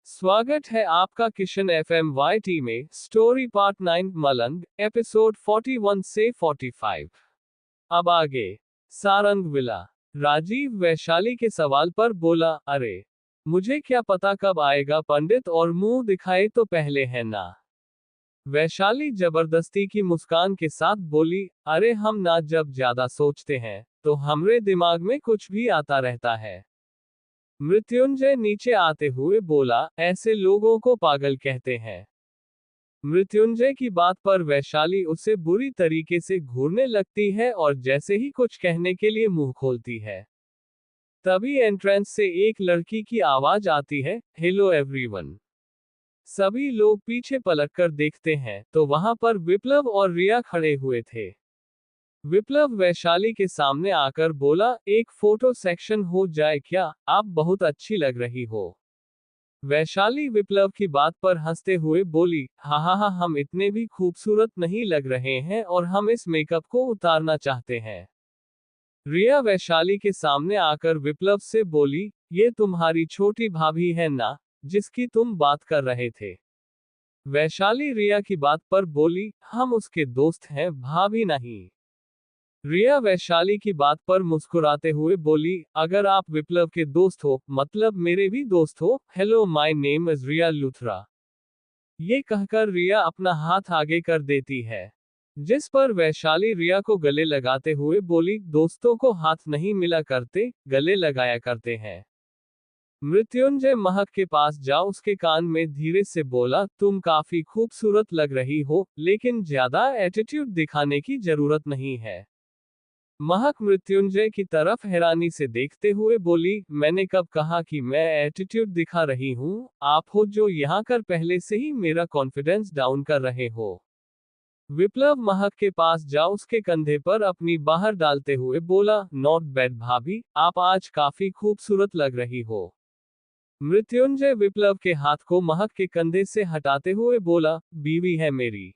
स्वागत है आपका किशन एफएम वाईटी में स्टोरी पार्ट 9 मलंग एपिसोड 41 से 45। अब आगे। सारंग विला। राजीव वैशाली के सवाल पर बोला, अरे मुझे क्या पता कब आएगा पंडित और मुंह दिखाए तो पहले है ना। वैशाली जबरदस्ती की मुस्कान के साथ बोली, अरे हम ना जब ज्यादा सोचते हैं तो हमरे दिमाग में कुछ भी आता रहता है। मृत्युंजय नीचे आते हुए बोला, ऐसे लोगों को पागल कहते हैं। मृत्युंजय की बात पर वैशाली उसे बुरी तरीके से घूरने लगती है और जैसे ही कुछ कहने के लिए मुंह खोलती है, तभी एंट्रेंस से एक लड़की की आवाज आती है, हेलो एवरीवन। सभी लोग पीछे पलटकर देखते हैं तो वहां पर विप्लव और रिया खड़े हुए थे। विप्लव वैशाली के सामने आकर बोला, एक फोटो सेक्शन हो जाए क्या, आप बहुत अच्छी लग रही हो। वैशाली विप्लव की बात पर हंसते हुए बोली, हा हम इतने भी खूबसूरत नहीं लग रहे हैं और हम इस मेकअप को उतारना चाहते हैं। रिया वैशाली के सामने आकर विप्लव से बोली, ये तुम्हारी छोटी भाभी है ना, जिसकी तुम बात कर रहे थे। वैशाली रिया की बात पर बोली, हम उसके दोस्त हैं, भाभी नहीं। रिया वैशाली की बात पर मुस्कुराते हुए बोली, अगर आप विप्लव के दोस्त हो मतलब मेरे भी दोस्त हो। हेलो माय नेम इज रिया लूथरा। ये कहकर रिया अपना हाथ आगे कर देती है, जिस पर वैशाली रिया को गले लगाते हुए बोली, दोस्तों को हाथ नहीं मिला करते, गले लगाया करते हैं। मृत्युंजय महक के पास जा उसके कान में धीरे से बोला, तुम काफी खूबसूरत लग रही हो, लेकिन ज्यादा एटीट्यूड दिखाने की जरूरत नहीं है। महक मृत्युंजय की तरफ हैरानी से देखते हुए बोली, मैंने कब कहा कि मैं एटीट्यूड दिखा रही हूँ, आप हो जो यहाँ कर पहले से ही मेरा कॉन्फिडेंस डाउन कर रहे हो। विप्लव महक के पास जा उसके कंधे पर अपनी बाहर डालते हुए बोला, नॉट बैड भाभी, आप आज काफी खूबसूरत लग रही हो। मृत्युंजय विप्लव के हाथ को महक के कंधे से हटाते हुए बोला, बीवी है मेरी।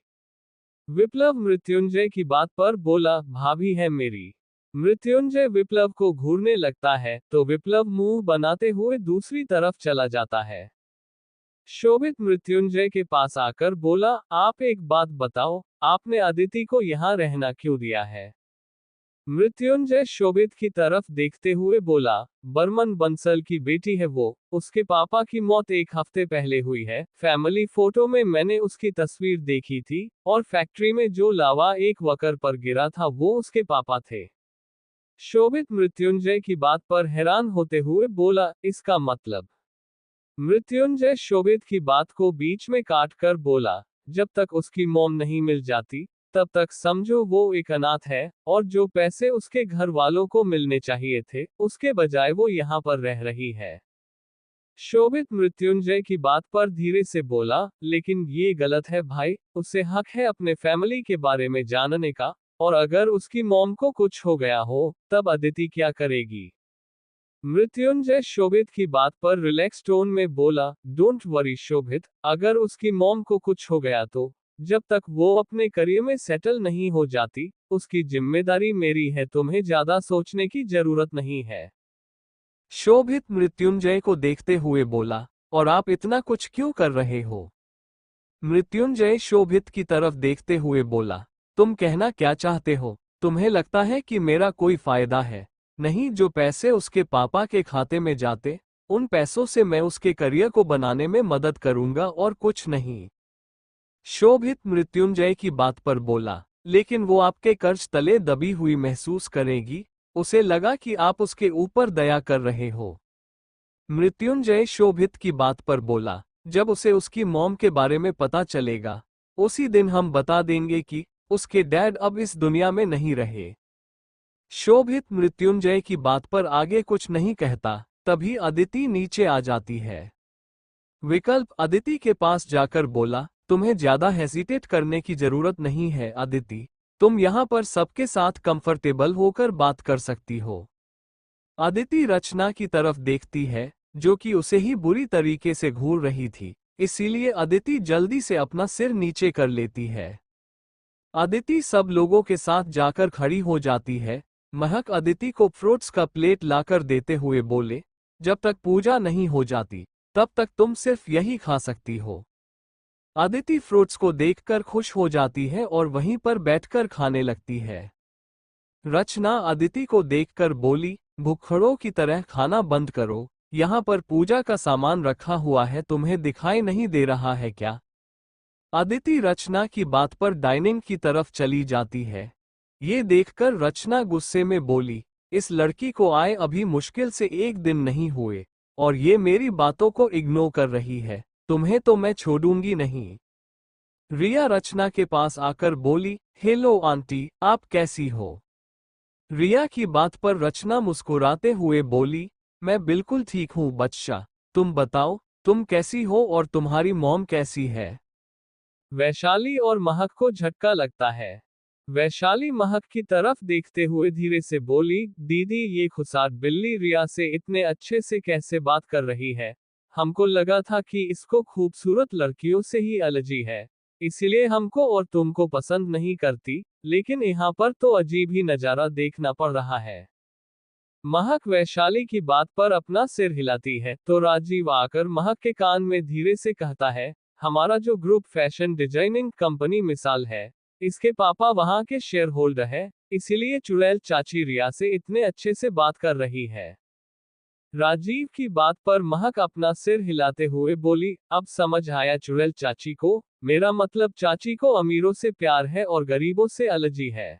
विप्लव मृत्युंजय की बात पर बोला, भाभी है मेरी। मृत्युंजय विप्लव को घूरने लगता है तो विप्लव मुंह बनाते हुए दूसरी तरफ चला जाता है। शोभित मृत्युंजय के पास आकर बोला, आप एक बात बताओ, आपने अदिति को यहाँ रहना क्यों दिया है। मृत्युंजय शोभित की तरफ देखते हुए बोला, बर्मन बंसल की बेटी है वो, उसके पापा की मौत एक हफ्ते पहले हुई है, फैमिली फोटो में मैंने उसकी तस्वीर देखी थी, और फैक्ट्री में जो लावा एक वर्कर पर गिरा था वो उसके पापा थे। शोभित मृत्युंजय की बात पर हैरान होते हुए बोला, इसका मतलब। मृत्युंजय शोभित की बात को बीच में काट कर बोला, जब तक उसकी मॉम नहीं मिल जाती तब तक समझो वो एक अनाथ है, और जो पैसे उसके घर वालों को मिलने चाहिए थे उसके बजाय वो यहाँ पर रह रही है। शोभित मृत्युंजय की बात पर धीरे से बोला, लेकिन ये गलत है भाई, उसे हक है अपने फैमिली के बारे में जानने का, और अगर उसकी मॉम को कुछ हो गया हो तब अदिति क्या करेगी। मृत्युंजय शोभित की बात पर रिलैक्स टोन में बोला, डोंट वरी शोभित, अगर उसकी मॉम को कुछ हो गया तो जब तक वो अपने करियर में सेटल नहीं हो जाती उसकी जिम्मेदारी मेरी है, तुम्हें ज्यादा सोचने की जरूरत नहीं है। शोभित मृत्युंजय को देखते हुए बोला, और आप इतना कुछ क्यों कर रहे हो। मृत्युंजय शोभित की तरफ देखते हुए बोला, तुम कहना क्या चाहते हो, तुम्हें लगता है कि मेरा कोई फायदा है। नहीं, जो पैसे उसके पापा के खाते में जाते उन पैसों से मैं उसके करियर को बनाने में मदद करूंगा और कुछ नहीं। शोभित मृत्युंजय की बात पर बोला, लेकिन वो आपके कर्ज तले दबी हुई महसूस करेगी, उसे लगा कि आप उसके ऊपर दया कर रहे हो। मृत्युंजय शोभित की बात पर बोला, जब उसे उसकी मॉम के बारे में पता चलेगा उसी दिन हम बता देंगे कि उसके डैड अब इस दुनिया में नहीं रहे। शोभित मृत्युंजय की बात पर आगे कुछ नहीं कहता, तभी अदिति नीचे आ जाती है। विकल्प अदिति के पास जाकर बोला, तुम्हें ज्यादा हेसिटेट करने की जरूरत नहीं है अदिति, तुम यहाँ पर सबके साथ कंफर्टेबल होकर बात कर सकती हो। अदिति रचना की तरफ देखती है, जो कि उसे ही बुरी तरीके से घूर रही थी, इसीलिए अदिति जल्दी से अपना सिर नीचे कर लेती है। अदिति सब लोगों के साथ जाकर खड़ी हो जाती है। महक अदिति को फ्रूट्स का प्लेट लाकर देते हुए बोले, जब तक पूजा नहीं हो जाती तब तक तुम सिर्फ यही खा सकती हो। अदिति फ्रूट्स को देखकर खुश हो जाती है और वहीं पर बैठकर खाने लगती है। रचना अदिति को देखकर बोली, भुक्खड़ों की तरह खाना बंद करो, यहाँ पर पूजा का सामान रखा हुआ है, तुम्हें दिखाई नहीं दे रहा है क्या? अदिति रचना की बात पर डाइनिंग की तरफ चली जाती है। ये देखकर रचना गुस्से में बोली, इस लड़की को आए अभी मुश्किल से 1 दिन नहीं हुए और ये मेरी बातों को इग्नोर कर रही है, तुम्हें तो मैं छोड़ूंगी नहीं। रिया रचना के पास आकर बोली, हेलो आंटी, आप कैसी हो? रिया की बात पर रचना मुस्कुराते हुए बोली, मैं बिल्कुल ठीक हूँ बच्चा, तुम बताओ, तुम कैसी हो और तुम्हारी मॉम कैसी है? वैशाली और महक को झटका लगता है। वैशाली महक की तरफ देखते हुए धीरे से बोली, दीदी ये खुशार बिल्ली रिया से इतने अच्छे से कैसे बात कर रही है? हमको लगा था कि इसको खूबसूरत लड़कियों से ही एलर्जी है, इसलिए हमको और तुमको पसंद नहीं करती, लेकिन यहाँ पर तो अजीब ही नजारा देखना पड़ रहा है। महक वैशाली की बात पर अपना सिर हिलाती है तो राजीव आकर महक के कान में धीरे से कहता है, हमारा जो ग्रुप फैशन डिजाइनिंग कंपनी मिसाल है, इसके पापा वहां के शेयर होल्डर है, इसीलिए चुड़ैल चाची रिया से इतने अच्छे से बात कर रही है। राजीव की बात पर महक अपना सिर हिलाते हुए बोली, अब समझ आया चुड़ैल चाची को, मेरा मतलब चाची को अमीरों से प्यार है और गरीबों से एलर्जी है।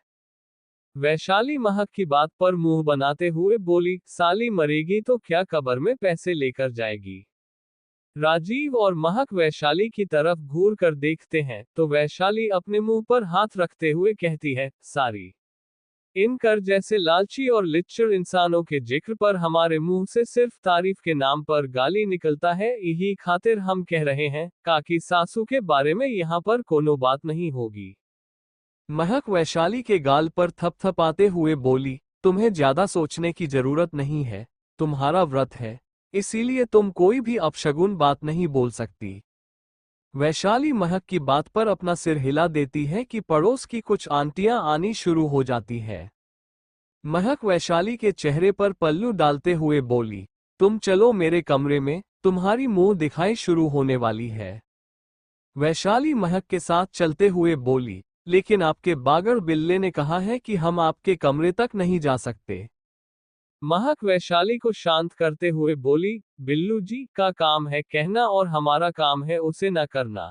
वैशाली महक की बात पर मुंह बनाते हुए बोली, साली मरेगी तो क्या कब्र में पैसे लेकर जाएगी? राजीव और महक वैशाली की तरफ घूर कर देखते हैं तो वैशाली अपने मुंह पर हाथ रखते हुए कहती है, सारी इन कर जैसे लालची और लिच्चर इंसानों के जिक्र पर हमारे मुंह से सिर्फ तारीफ के नाम पर गाली निकलता है, यही खातिर हम कह रहे हैं काकी सासू के बारे में यहाँ पर कोनो बात नहीं होगी। महक वैशाली के गाल पर थपथपाते हुए बोली, तुम्हें ज्यादा सोचने की जरूरत नहीं है, तुम्हारा व्रत है, इसीलिए तुम कोई भी अपशगुन बात नहीं बोल सकती। वैशाली महक की बात पर अपना सिर हिला देती है कि पड़ोस की कुछ आंटियां आनी शुरू हो जाती है। महक वैशाली के चेहरे पर पल्लू डालते हुए बोली, तुम चलो मेरे कमरे में, तुम्हारी मुंह दिखाई शुरू होने वाली है। वैशाली महक के साथ चलते हुए बोली, लेकिन आपके बागड़ बिल्ले ने कहा है कि हम आपके कमरे तक नहीं जा सकते। महक वैशाली को शांत करते हुए बोली, बिल्लू जी का काम है कहना और हमारा काम है उसे न करना।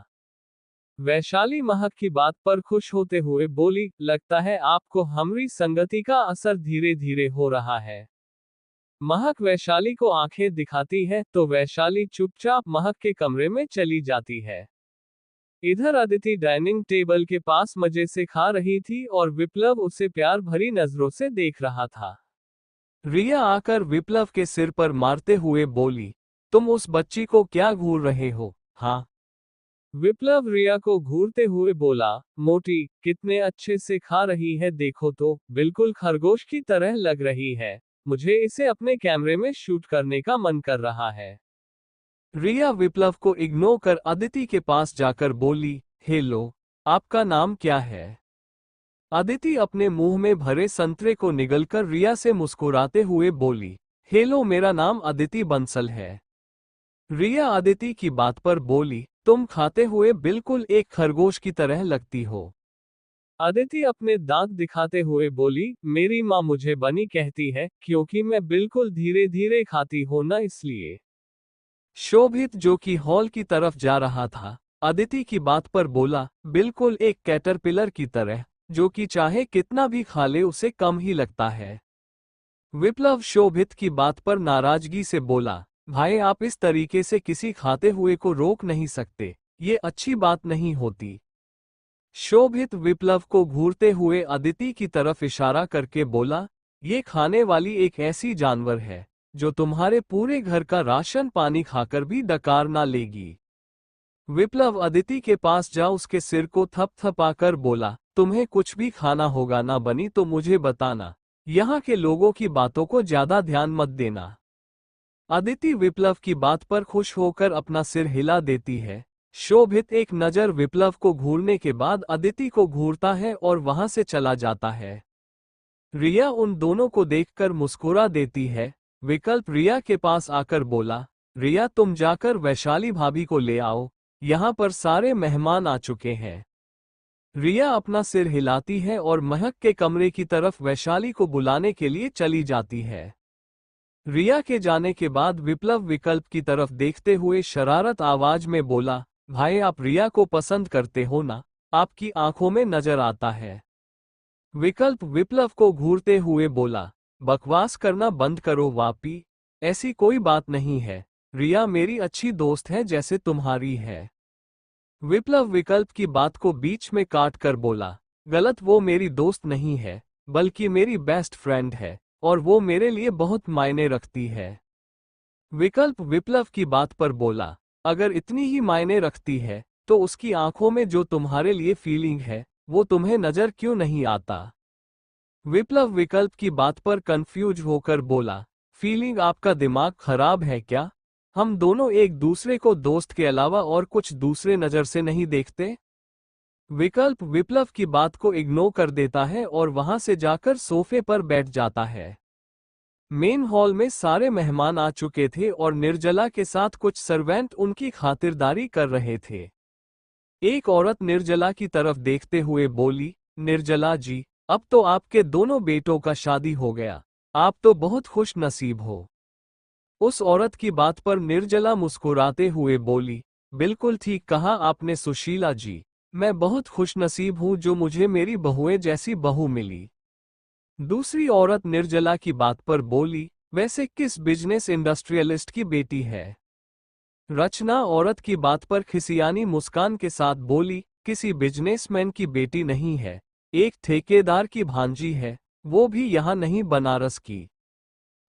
वैशाली महक की बात पर खुश होते हुए बोली, लगता है आपको हमारी संगति का असर धीरे धीरे हो रहा है। महक वैशाली को आंखें दिखाती है तो वैशाली चुपचाप महक के कमरे में चली जाती है। इधर अदिति डाइनिंग टेबल के पास मजे से खा रही थी और विप्लव उसे प्यार भरी नजरों से देख रहा था। रिया आकर विप्लव के सिर पर मारते हुए बोली, तुम उस बच्ची को क्या घूर रहे हो? हाँ। विप्लव रिया को घूरते हुए बोला, मोटी कितने अच्छे से खा रही है, देखो तो बिल्कुल खरगोश की तरह लग रही है, मुझे इसे अपने कैमरे में शूट करने का मन कर रहा है। रिया विप्लव को इग्नोर कर अदिति के पास जाकर बोली, हेलो, आपका नाम क्या है? अदिति अपने मुंह में भरे संतरे को निगलकर रिया से मुस्कुराते हुए बोली, हेलो, मेरा नाम अदिति बंसल है। रिया अदिति की बात पर बोली, तुम खाते हुए बिल्कुल एक खरगोश की तरह लगती हो। अदिति अपने दांत दिखाते हुए बोली, मेरी माँ मुझे बनी कहती है क्योंकि मैं बिल्कुल धीरे धीरे खाती हूं ना, इसलिए। शोभित जो कि हॉल की तरफ जा रहा था, अदिति की बात पर बोला, बिल्कुल एक कैटरपिलर की तरह, जो कि चाहे कितना भी खा ले उसे कम ही लगता है। विप्लव शोभित की बात पर नाराजगी से बोला, भाई आप इस तरीके से किसी खाते हुए को रोक नहीं सकते, ये अच्छी बात नहीं होती। शोभित विप्लव को घूरते हुए अदिति की तरफ इशारा करके बोला, ये खाने वाली एक ऐसी जानवर है जो तुम्हारे पूरे घर का राशन पानी खाकर भी डकार ना लेगी। विप्लव अदिति के पास जा उसके सिर को थपथपाकर बोला, तुम्हें कुछ भी खाना होगा ना बनी तो मुझे बताना, यहाँ के लोगों की बातों को ज्यादा ध्यान मत देना। अदिति विप्लव की बात पर खुश होकर अपना सिर हिला देती है। शोभित एक नजर विप्लव को घूरने के बाद अदिति को घूरता है और वहां से चला जाता है। रिया उन दोनों को देखकर मुस्कुरा देती है। विकल्प रिया के पास आकर बोला, रिया तुम जाकर वैशाली भाभी को ले आओ, यहाँ पर सारे मेहमान आ चुके हैं। रिया अपना सिर हिलाती है और महक के कमरे की तरफ वैशाली को बुलाने के लिए चली जाती है। रिया के जाने के बाद विप्लव विकल्प की तरफ देखते हुए शरारत आवाज में बोला, भाई आप रिया को पसंद करते हो ना, आपकी आंखों में नजर आता है। विकल्प विप्लव को घूरते हुए बोला, बकवास करना बंद करो वापी, ऐसी कोई बात नहीं है, रिया मेरी अच्छी दोस्त है जैसे तुम्हारी है। विप्लव विकल्प की बात को बीच में काट कर बोला, गलत, वो मेरी दोस्त नहीं है बल्कि मेरी बेस्ट फ्रेंड है और वो मेरे लिए बहुत मायने रखती है। विकल्प विप्लव की बात पर बोला, अगर इतनी ही मायने रखती है तो उसकी आंखों में जो तुम्हारे लिए फीलिंग है वो तुम्हें नजर क्यों नहीं आता। विप्लव विकल्प की बात पर कंफ्यूज होकर बोला, फीलिंग, आपका दिमाग खराब है क्या? हम दोनों एक दूसरे को दोस्त के अलावा और कुछ दूसरे नजर से नहीं देखते। विकल्प विप्लव की बात को इग्नोर कर देता है और वहां से जाकर सोफे पर बैठ जाता है। मेन हॉल में सारे मेहमान आ चुके थे और निर्जला के साथ कुछ सर्वेंट उनकी खातिरदारी कर रहे थे। एक औरत निर्जला की तरफ देखते हुए बोली, निर्जला जी, अब तो आपके दोनों बेटों का शादी हो गया, आप तो बहुत खुश नसीब हो। उस औरत की बात पर निर्जला मुस्कुराते हुए बोली, बिल्कुल ठीक कहा आपने सुशीला जी, मैं बहुत खुशनसीब हूं जो मुझे मेरी बहुएं जैसी बहू मिली। दूसरी औरत निर्जला की बात पर बोली, वैसे किस बिजनेस इंडस्ट्रियलिस्ट की बेटी है? रचना औरत की बात पर खिसियानी मुस्कान के साथ बोली, किसी बिजनेसमैन की बेटी नहीं है, एक ठेकेदार की भांजी है, वो भी यहाँ नहीं बनारस की।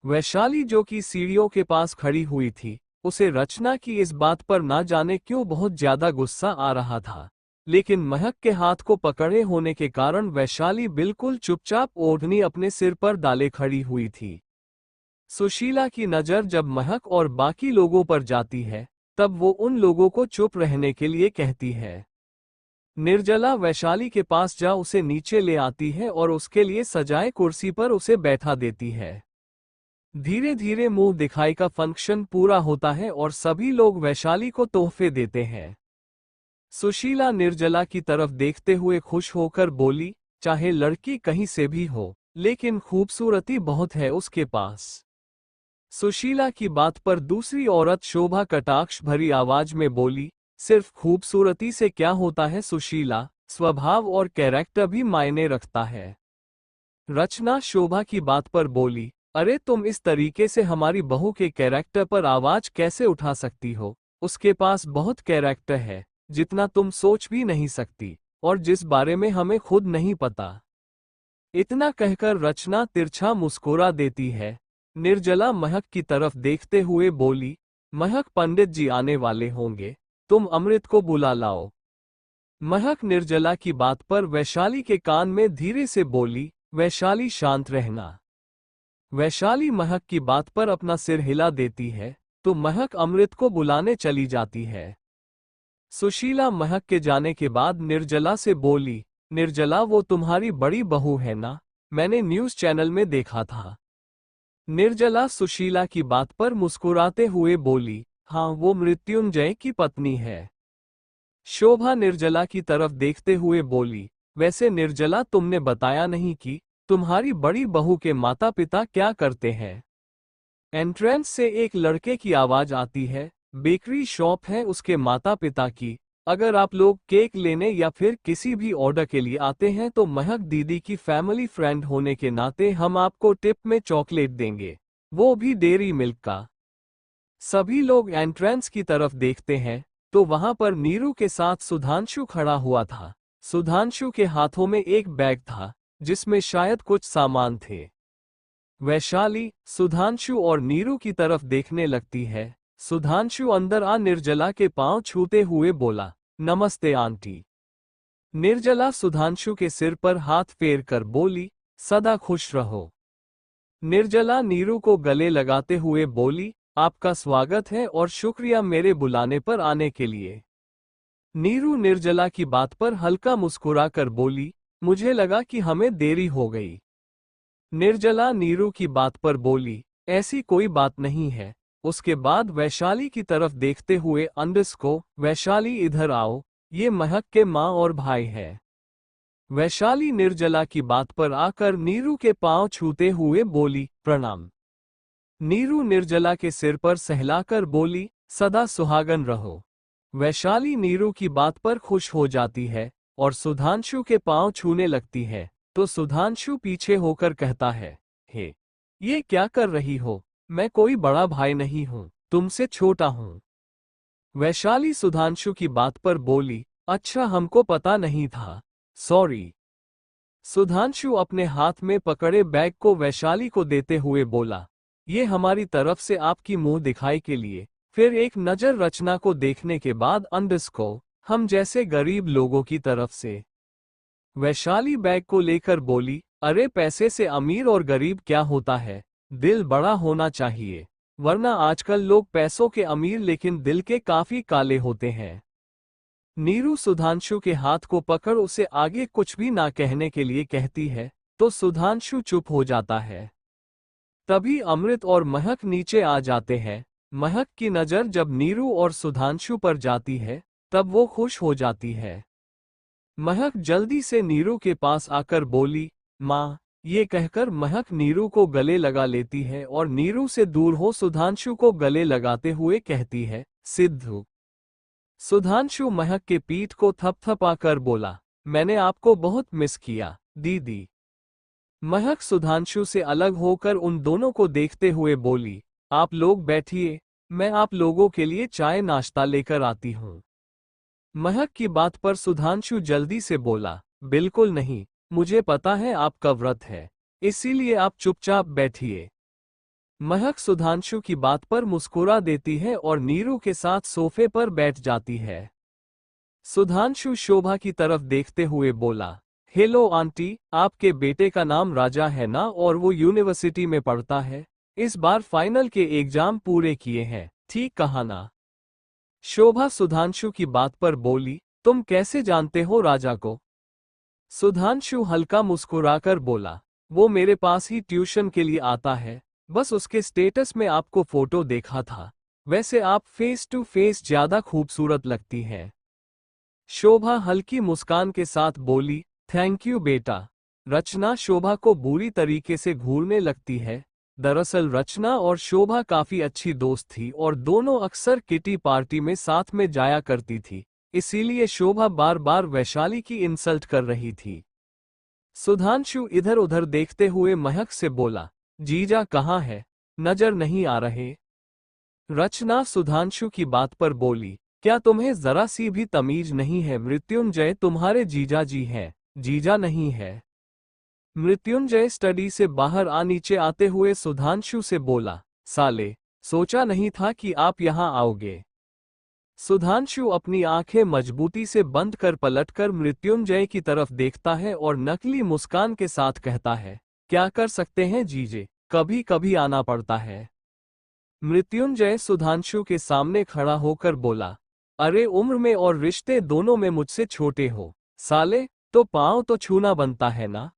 वैशाली जो कि सीढ़ियों के पास खड़ी हुई थी, उसे रचना की इस बात पर ना जाने क्यों बहुत ज्यादा गुस्सा आ रहा था, लेकिन महक के हाथ को पकड़े होने के कारण वैशाली बिल्कुल चुपचाप ओढ़नी अपने सिर पर डाले खड़ी हुई थी। सुशीला की नज़र जब महक और बाकी लोगों पर जाती है तब वो उन लोगों को चुप रहने के लिए कहती है। निर्जला वैशाली के पास जा उसे नीचे ले आती है और उसके लिए सजाए कुर्सी पर उसे बैठा देती है। धीरे धीरे मुंह दिखाई का फंक्शन पूरा होता है और सभी लोग वैशाली को तोहफे देते हैं। सुशीला निर्जला की तरफ देखते हुए खुश होकर बोली, चाहे लड़की कहीं से भी हो, लेकिन खूबसूरती बहुत है उसके पास। सुशीला की बात पर दूसरी औरत शोभा कटाक्ष भरी आवाज में बोली, सिर्फ खूबसूरती से क्या होता है सुशीला, स्वभाव और कैरेक्टर भी मायने रखता है। रचना शोभा की बात पर बोली, अरे तुम इस तरीके से हमारी बहू के कैरेक्टर पर आवाज कैसे उठा सकती हो, उसके पास बहुत कैरेक्टर है जितना तुम सोच भी नहीं सकती और जिस बारे में हमें खुद नहीं पता। इतना कहकर रचना तिरछा मुस्कुरा देती है। निर्जला महक की तरफ देखते हुए बोली, महक पंडित जी आने वाले होंगे, तुम अमृत को बुला लाओ। महक निर्जला की बात पर वैशाली के कान में धीरे से बोली, वैशाली शांत रहना। वैशाली महक की बात पर अपना सिर हिला देती है तो महक अमृत को बुलाने चली जाती है। सुशीला महक के जाने के बाद निर्जला से बोली, निर्जला वो तुम्हारी बड़ी बहू है ना, मैंने न्यूज़ चैनल में देखा था। निर्जला सुशीला की बात पर मुस्कुराते हुए बोली, हाँ वो मृत्युंजय की पत्नी है। शोभा निर्जला की तरफ देखते हुए बोली, वैसे निर्जला तुमने बताया नहीं कि तुम्हारी बड़ी बहू के माता पिता क्या करते हैं। एंट्रेंस से एक लड़के की आवाज आती है, बेकरी शॉप है उसके माता पिता की, अगर आप लोग केक लेने या फिर किसी भी ऑर्डर के लिए आते हैं तो महक दीदी की फैमिली फ्रेंड होने के नाते हम आपको टिप में चॉकलेट देंगे, वो भी डेयरी मिल्क का। सभी लोग एंट्रेंस की तरफ देखते हैं तो वहां पर नीरू के साथ सुधांशु खड़ा हुआ था। सुधांशु के हाथों में एक बैग था जिसमें शायद कुछ सामान थे। वैशाली सुधांशु और नीरू की तरफ देखने लगती है। सुधांशु अंदर आ निर्जला के पांव छूते हुए बोला, नमस्ते आंटी। निर्जला सुधांशु के सिर पर हाथ फेर कर बोली, सदा खुश रहो। निर्जला नीरू को गले लगाते हुए बोली, आपका स्वागत है और शुक्रिया मेरे बुलाने पर आने के लिए। नीरू निर्जला की बात पर हल्का मुस्कुरा कर बोली, मुझे लगा कि हमें देरी हो गई। निर्जला नीरू की बात पर बोली, ऐसी कोई बात नहीं है, उसके बाद वैशाली की तरफ देखते हुए अंडस को, वैशाली इधर आओ, ये महक के माँ और भाई है। वैशाली निर्जला की बात पर आकर नीरू के पांव छूते हुए बोली, प्रणाम। नीरू निर्जला के सिर पर सहलाकर बोली, सदा सुहागन रहो। वैशाली नीरू की बात पर खुश हो जाती है और सुधांशु के पांव छूने लगती है, तो सुधांशु पीछे होकर कहता है, हे, ये क्या कर रही हो? मैं कोई बड़ा भाई नहीं हूं, तुमसे छोटा हूं। वैशाली सुधांशु की बात पर बोली, अच्छा हमको पता नहीं था, सॉरी। सुधांशु अपने हाथ में पकड़े बैग को वैशाली को देते हुए बोला, ये हमारी तरफ से आपकी मुंह दिखाई के लिए। फिर एक नजर रचना को देखने के बाद अंडस को, हम जैसे गरीब लोगों की तरफ से। वैशाली बैग को लेकर बोली, अरे पैसे से अमीर और गरीब क्या होता है, दिल बड़ा होना चाहिए, वरना आजकल लोग पैसों के अमीर लेकिन दिल के काफी काले होते हैं। नीरू सुधांशु के हाथ को पकड़ उसे आगे कुछ भी ना कहने के लिए कहती है, तो सुधांशु चुप हो जाता है। तभी अमृत और महक नीचे आ जाते हैं। महक की नज़र जब नीरू और सुधांशु पर जाती है, तब वो खुश हो जाती है। महक जल्दी से नीरू के पास आकर बोली, माँ, ये कहकर महक नीरू को गले लगा लेती है और नीरू से दूर हो सुधांशु को गले लगाते हुए कहती है, सिद्धू। सुधांशु महक के पीठ को थपथपाकर बोला, मैंने आपको बहुत मिस किया, दीदी। महक सुधांशु से अलग होकर उन दोनों को देखते हुए बोली, आप लोग बैठिए, मैं आप लोगों के लिए चाय नाश्ता लेकर आती हूँ। महक की बात पर सुधांशु जल्दी से बोला, बिल्कुल नहीं, मुझे पता है आपका व्रत है, इसीलिए आप चुपचाप बैठिए। महक सुधांशु की बात पर मुस्कुरा देती है और नीरू के साथ सोफे पर बैठ जाती है। सुधांशु शोभा की तरफ देखते हुए बोला, हेलो आंटी, आपके बेटे का नाम राजा है ना और वो यूनिवर्सिटी में पढ़ता है, इस बार फाइनल के एग्जाम पूरे किए हैं, ठीक कहा ना? शोभा सुधांशु की बात पर बोली, तुम कैसे जानते हो राजा को? सुधांशु हल्का मुस्कुराकर बोला, वो मेरे पास ही ट्यूशन के लिए आता है, बस उसके स्टेटस में आपको फोटो देखा था, वैसे आप फेस टू फेस ज्यादा खूबसूरत लगती हैं। शोभा हल्की मुस्कान के साथ बोली, थैंक यू बेटा। रचना शोभा को बुरी तरीके से घूरने लगती है। दरअसल रचना और शोभा काफी अच्छी दोस्त थी और दोनों अक्सर किटी पार्टी में साथ में जाया करती थी, इसीलिए शोभा बार बार वैशाली की इंसल्ट कर रही थी। सुधांशु इधर उधर देखते हुए महक से बोला, जीजा कहाँ है, नजर नहीं आ रहे? रचना सुधांशु की बात पर बोली, क्या तुम्हें जरा सी भी तमीज नहीं है? मृत्युंजय तुम्हारे जीजा जी हैं, जीजा नहीं है। मृत्युंजय स्टडी से बाहर आ नीचे आते हुए सुधांशु से बोला, साले, सोचा नहीं था कि आप यहां आओगे। सुधांशु अपनी आंखें मजबूती से बंद कर पलटकर मृत्युंजय की तरफ देखता है और नकली मुस्कान के साथ कहता है, क्या कर सकते हैं जीजे, कभी कभी आना पड़ता है। मृत्युंजय सुधांशु के सामने खड़ा होकर बोला, अरे उम्र में और रिश्ते दोनों में मुझसे छोटे हो, साले, तो पांव तो छूना बनता है ना?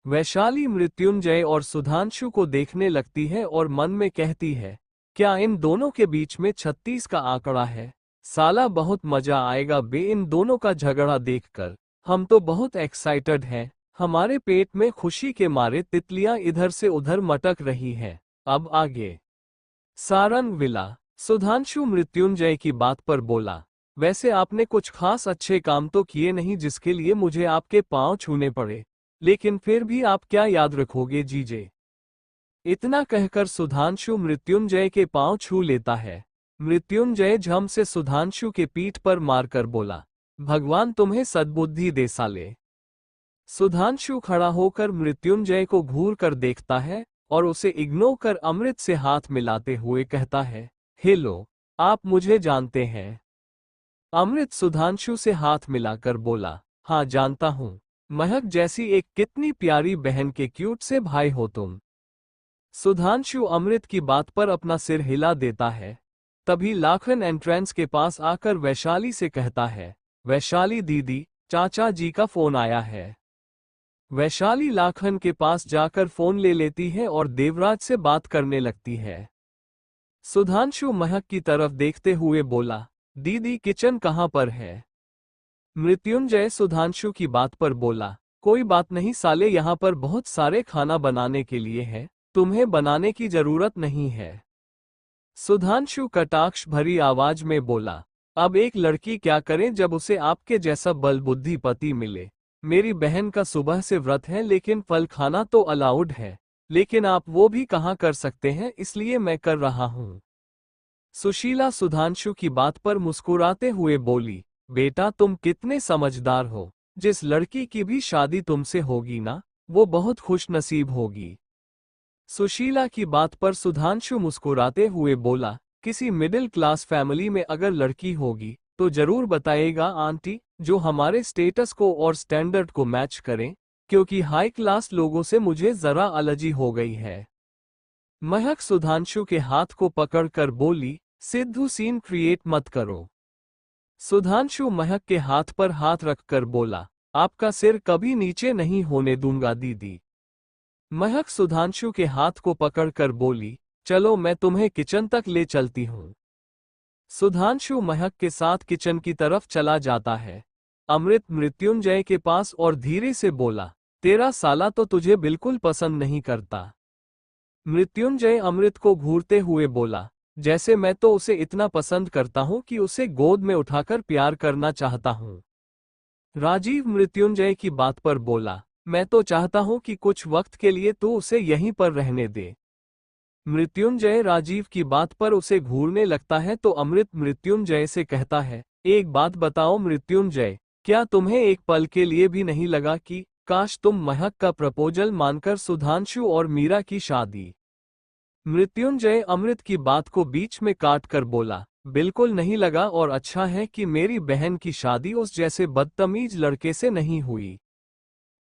वैशाली मृत्युंजय और सुधांशु को देखने लगती है और मन में कहती है, क्या इन दोनों के बीच में 36 का आंकड़ा है? साला बहुत मजा आएगा बे इन दोनों का झगड़ा देखकर, हम तो बहुत एक्साइटेड हैं, हमारे पेट में खुशी के मारे तितलियां इधर से उधर मटक रही हैं। अब आगे। सारंग विला। सुधांशु मृत्युंजय की बात पर बोला, वैसे आपने कुछ खास अच्छे काम तो किए नहीं जिसके लिए मुझे आपके पांव छूने पड़े, लेकिन फिर भी आप क्या याद रखोगे जीजे? इतना कहकर सुधांशु मृत्युंजय के पांव छू लेता है। मृत्युंजय झम से सुधांशु के पीठ पर मारकर बोला, भगवान तुम्हें सद्बुद्धि दे साले। सुधांशु खड़ा होकर मृत्युंजय को घूर कर देखता है और उसे इग्नोर कर अमृत से हाथ मिलाते हुए कहता है, हेलो, आप मुझे जानते हैं? अमृत सुधांशु से हाथ मिलाकर बोला, हाँ जानता हूं, महक जैसी एक कितनी प्यारी बहन के क्यूट से भाई हो तुम। सुधांशु अमृत की बात पर अपना सिर हिला देता है। तभी लाखन एंट्रेंस के पास आकर वैशाली से कहता है, वैशाली दीदी, चाचा जी का फोन आया है। वैशाली लाखन के पास जाकर फोन ले लेती है और देवराज से बात करने लगती है। सुधांशु महक की तरफ देखते हुए बोला, दीदी किचन कहाँ पर है? मृत्युंजय सुधांशु की बात पर बोला, कोई बात नहीं साले, यहाँ पर बहुत सारे खाना बनाने के लिए है, तुम्हें बनाने की जरूरत नहीं है। सुधांशु कटाक्ष भरी आवाज में बोला, अब एक लड़की क्या करे जब उसे आपके जैसा बलबुद्धि पति मिले। मेरी बहन का सुबह से व्रत है लेकिन फल खाना तो अलाउड है, लेकिन आप वो भी कहाँ कर सकते हैं, इसलिए मैं कर रहा हूँ। सुशीला सुधांशु की बात पर मुस्कुराते हुए बोली, बेटा तुम कितने समझदार हो, जिस लड़की की भी शादी तुमसे होगी ना, वो बहुत खुश नसीब होगी। सुशीला की बात पर सुधांशु मुस्कुराते हुए बोला, किसी मिडिल क्लास फैमिली में अगर लड़की होगी तो जरूर बताइएगा आंटी, जो हमारे स्टेटस को और स्टैंडर्ड को मैच करें, क्योंकि हाई क्लास लोगों से मुझे जरा एलर्जी हो गई है। महक सुधांशु के हाथ को पकड़कर बोली, सिद्धू सीन क्रिएट मत करो। सुधांशु महक के हाथ पर हाथ रखकर बोला, आपका सिर कभी नीचे नहीं होने दूंगा दीदी। महक सुधांशु के हाथ को पकड़कर बोली, चलो मैं तुम्हें किचन तक ले चलती हूँ। सुधांशु महक के साथ किचन की तरफ चला जाता है। अमृत मृत्युंजय के पास और धीरे से बोला, तेरा साला तो तुझे बिल्कुल पसंद नहीं करता। मृत्युंजय अमृत को घूरते हुए बोला, जैसे मैं तो उसे इतना पसंद करता हूं कि उसे गोद में उठाकर प्यार करना चाहता हूं। राजीव मृत्युंजय की बात पर बोला, मैं तो चाहता हूं कि कुछ वक्त के लिए तू उसे यहीं पर रहने दे। मृत्युंजय राजीव की बात पर उसे घूरने लगता है तो अमृत मृत्युंजय से कहता है, एक बात बताओ मृत्युंजय, क्या तुम्हें एक पल के लिए भी नहीं लगा कि काश तुम महक का प्रपोजल मानकर सुधांशु और मीरा की शादी? मृत्युंजय अमृत की बात को बीच में काट कर बोला, बिल्कुल नहीं लगा, और अच्छा है कि मेरी बहन की शादी उस जैसे बदतमीज लड़के से नहीं हुई।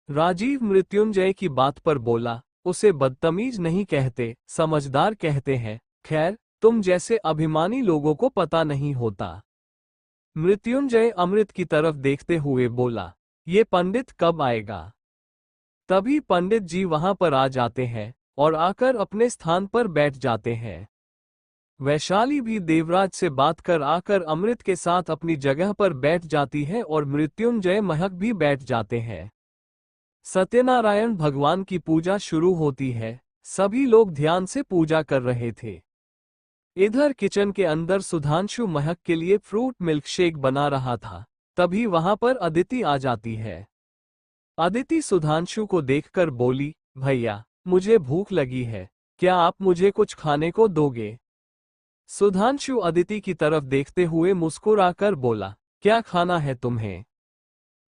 राजीव मृत्युंजय की बात पर बोला, उसे बदतमीज नहीं कहते, समझदार कहते हैं, खैर तुम जैसे अभिमानी लोगों को पता नहीं होता। मृत्युंजय अमृत की तरफ देखते हुए बोला, ये पंडित कब आएगा? तभी पंडित जी वहां पर आ जाते हैं और आकर अपने स्थान पर बैठ जाते हैं। वैशाली भी देवराज से बात कर आकर अमृत के साथ अपनी जगह पर बैठ जाती है और मृत्युंजय महक भी बैठ जाते हैं। सत्यनारायण भगवान की पूजा शुरू होती है। सभी लोग ध्यान से पूजा कर रहे थे। इधर किचन के अंदर सुधांशु महक के लिए फ्रूट मिल्कशेक बना रहा था। तभी वहां पर अदिति आ जाती है। अदिति सुधांशु को देखकर बोली, भैया मुझे भूख लगी है, क्या आप मुझे कुछ खाने को दोगे? सुधांशु अदिति की तरफ देखते हुए मुस्कुराकर बोला, क्या खाना है तुम्हें?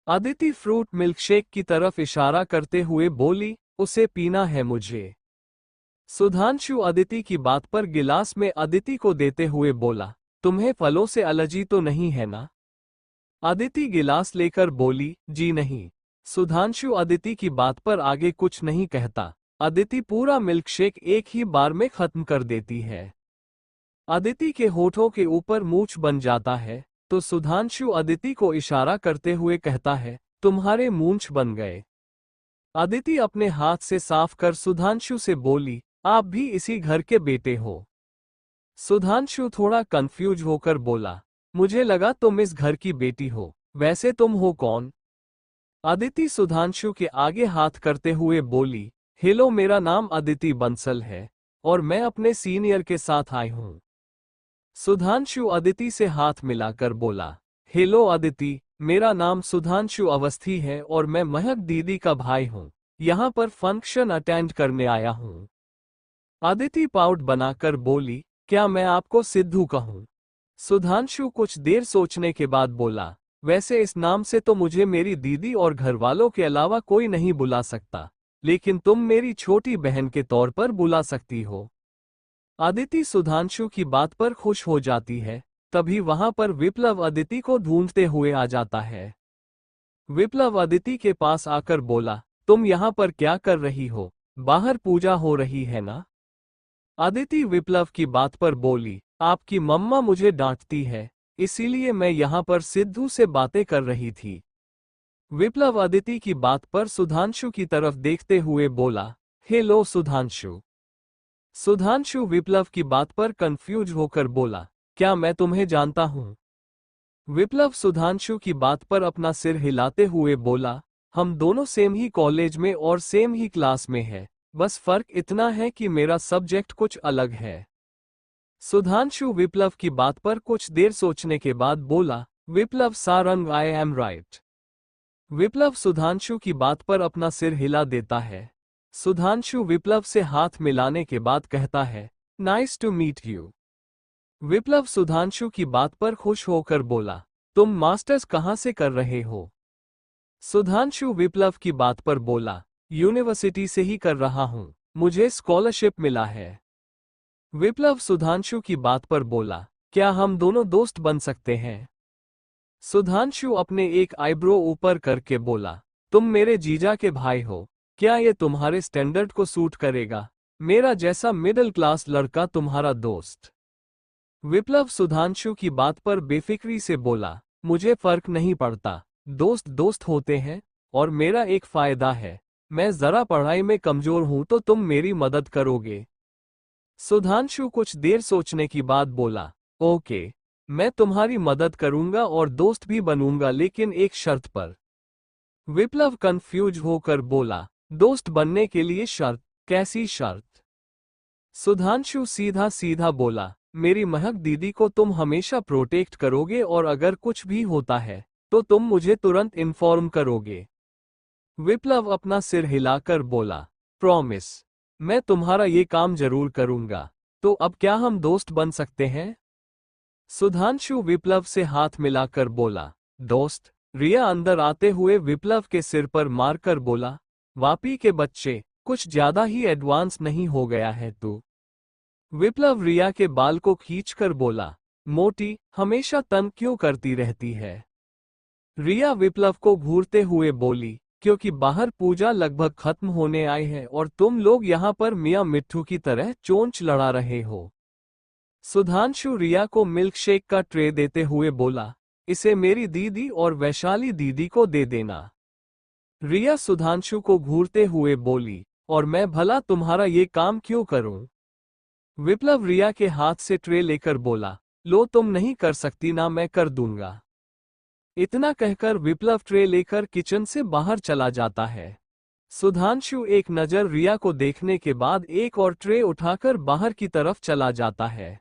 अदिति फ्रूट मिल्कशेक की तरफ इशारा करते हुए बोली, उसे पीना है मुझे। सुधांशु अदिति की बात पर गिलास में अदिति को देते हुए बोला, तुम्हें फलों से एलर्जी तो नहीं है ना? अदिति गिलास लेकर बोली, जी नहीं। सुधांशु अदिति की बात पर आगे कुछ नहीं कहता। अदिति पूरा मिल्कशेक एक ही बार में खत्म कर देती है। अदिति के होठों के ऊपर मूंछ बन जाता है तो सुधांशु अदिति को इशारा करते हुए कहता है, तुम्हारे मूंछ बन गए। अदिति अपने हाथ से साफ कर सुधांशु से बोली, आप भी इसी घर के बेटे हो? सुधांशु थोड़ा कंफ्यूज होकर बोला, मुझे लगा तुम इस घर की बेटी हो, वैसे तुम हो कौन? अदिति सुधांशु के आगे हाथ करते हुए बोली, हेलो मेरा नाम अदिति बंसल है और मैं अपने सीनियर के साथ आई हूं। सुधांशु अदिति से हाथ मिलाकर बोला, हेलो अदिति, मेरा नाम सुधांशु अवस्थी है और मैं महक दीदी का भाई हूं। यहां पर फंक्शन अटेंड करने आया हूं। अदिति पाउट बनाकर बोली, क्या मैं आपको सिद्धू कहूं? सुधांशु कुछ देर सोचने के बाद बोला, वैसे इस नाम से तो मुझे मेरी दीदी और घरवालों के अलावा कोई नहीं बुला सकता, लेकिन तुम मेरी छोटी बहन के तौर पर बुला सकती हो। अदिति सुधांशु की बात पर खुश हो जाती है। तभी वहां पर विप्लव अदिति को ढूंढते हुए आ जाता है। विप्लव अदिति के पास आकर बोला, तुम यहाँ पर क्या कर रही हो? बाहर पूजा हो रही है ना? अदिति विप्लव की बात पर बोली, आपकी मम्मा मुझे डांटती है, इसीलिए मैं यहाँ पर सिद्धू से बातें कर रही थी। विप्लव अदिति की बात पर सुधांशु की तरफ देखते हुए बोला, हेलो सुधांशु। सुधांशु विप्लव की बात पर कंफ्यूज होकर बोला, क्या मैं तुम्हें जानता हूं? विप्लव सुधांशु की बात पर अपना सिर हिलाते हुए बोला, हम दोनों सेम ही कॉलेज में और सेम ही क्लास में हैं, बस फर्क इतना है कि मेरा सब्जेक्ट कुछ अलग है। सुधांशु विप्लव की बात पर कुछ देर सोचने के बाद बोला, विप्लव सारंग, आई एम राइट। विप्लव सुधांशु की बात पर अपना सिर हिला देता है। सुधांशु विप्लव से हाथ मिलाने के बाद कहता है, नाइस टू मीट यू। विप्लव सुधांशु की बात पर खुश होकर बोला, तुम मास्टर्स कहाँ से कर रहे हो? सुधांशु विप्लव की बात पर बोला, यूनिवर्सिटी से ही कर रहा हूँ, मुझे स्कॉलरशिप मिला है। विप्लव सुधांशु की बात पर बोला, क्या हम दोनों दोस्त बन सकते हैं? सुधांशु अपने एक आईब्रो ऊपर करके बोला, तुम मेरे जीजा के भाई हो, क्या ये तुम्हारे स्टैंडर्ड को सूट करेगा? मेरा जैसा मिडिल क्लास लड़का तुम्हारा दोस्त। विप्लव सुधांशु की बात पर बेफिक्री से बोला, मुझे फर्क नहीं पड़ता, दोस्त दोस्त होते हैं, और मेरा एक फायदा है, मैं जरा पढ़ाई में कमजोर हूं तो तुम मेरी मदद करोगे। सुधांशु कुछ देर सोचने की बाद बोला, ओके, मैं तुम्हारी मदद करूंगा और दोस्त भी बनूंगा, लेकिन एक शर्त पर। विप्लव कंफ्यूज होकर बोला, दोस्त बनने के लिए शर्त? कैसी शर्त? सुधांशु सीधा सीधा बोला, मेरी महक दीदी को तुम हमेशा प्रोटेक्ट करोगे और अगर कुछ भी होता है तो तुम मुझे तुरंत इन्फॉर्म करोगे। विप्लव अपना सिर हिलाकर बोला, प्रॉमिस, मैं तुम्हारा ये काम जरूर करूंगा। तो अब क्या हम दोस्त बन सकते हैं? सुधांशु विप्लव से हाथ मिलाकर बोला, दोस्त? रिया अंदर आते हुए विप्लव के सिर पर मारकर बोला, वापी के बच्चे, कुछ ज्यादा ही एडवांस नहीं हो गया है तू? विप्लव रिया के बाल को खींचकर बोला, मोटी, हमेशा तंग क्यों करती रहती है? रिया विप्लव को घूरते हुए बोली, क्योंकि बाहर पूजा लगभग खत्म होने आई है और तुम लोग यहाँ पर मियां मिट्ठू की तरह चोंच लड़ा रहे हो। सुधांशु रिया को मिल्क शेक का ट्रे देते हुए बोला, इसे मेरी दीदी और वैशाली दीदी को दे देना। रिया सुधांशु को घूरते हुए बोली, और मैं भला तुम्हारा ये काम क्यों करूं? विप्लव रिया के हाथ से ट्रे लेकर बोला, लो, तुम नहीं कर सकती ना, मैं कर दूंगा। इतना कहकर विप्लव ट्रे लेकर किचन से बाहर चला जाता है। सुधांशु एक नजर रिया को देखने के बाद एक और ट्रे उठाकर बाहर की तरफ चला जाता है।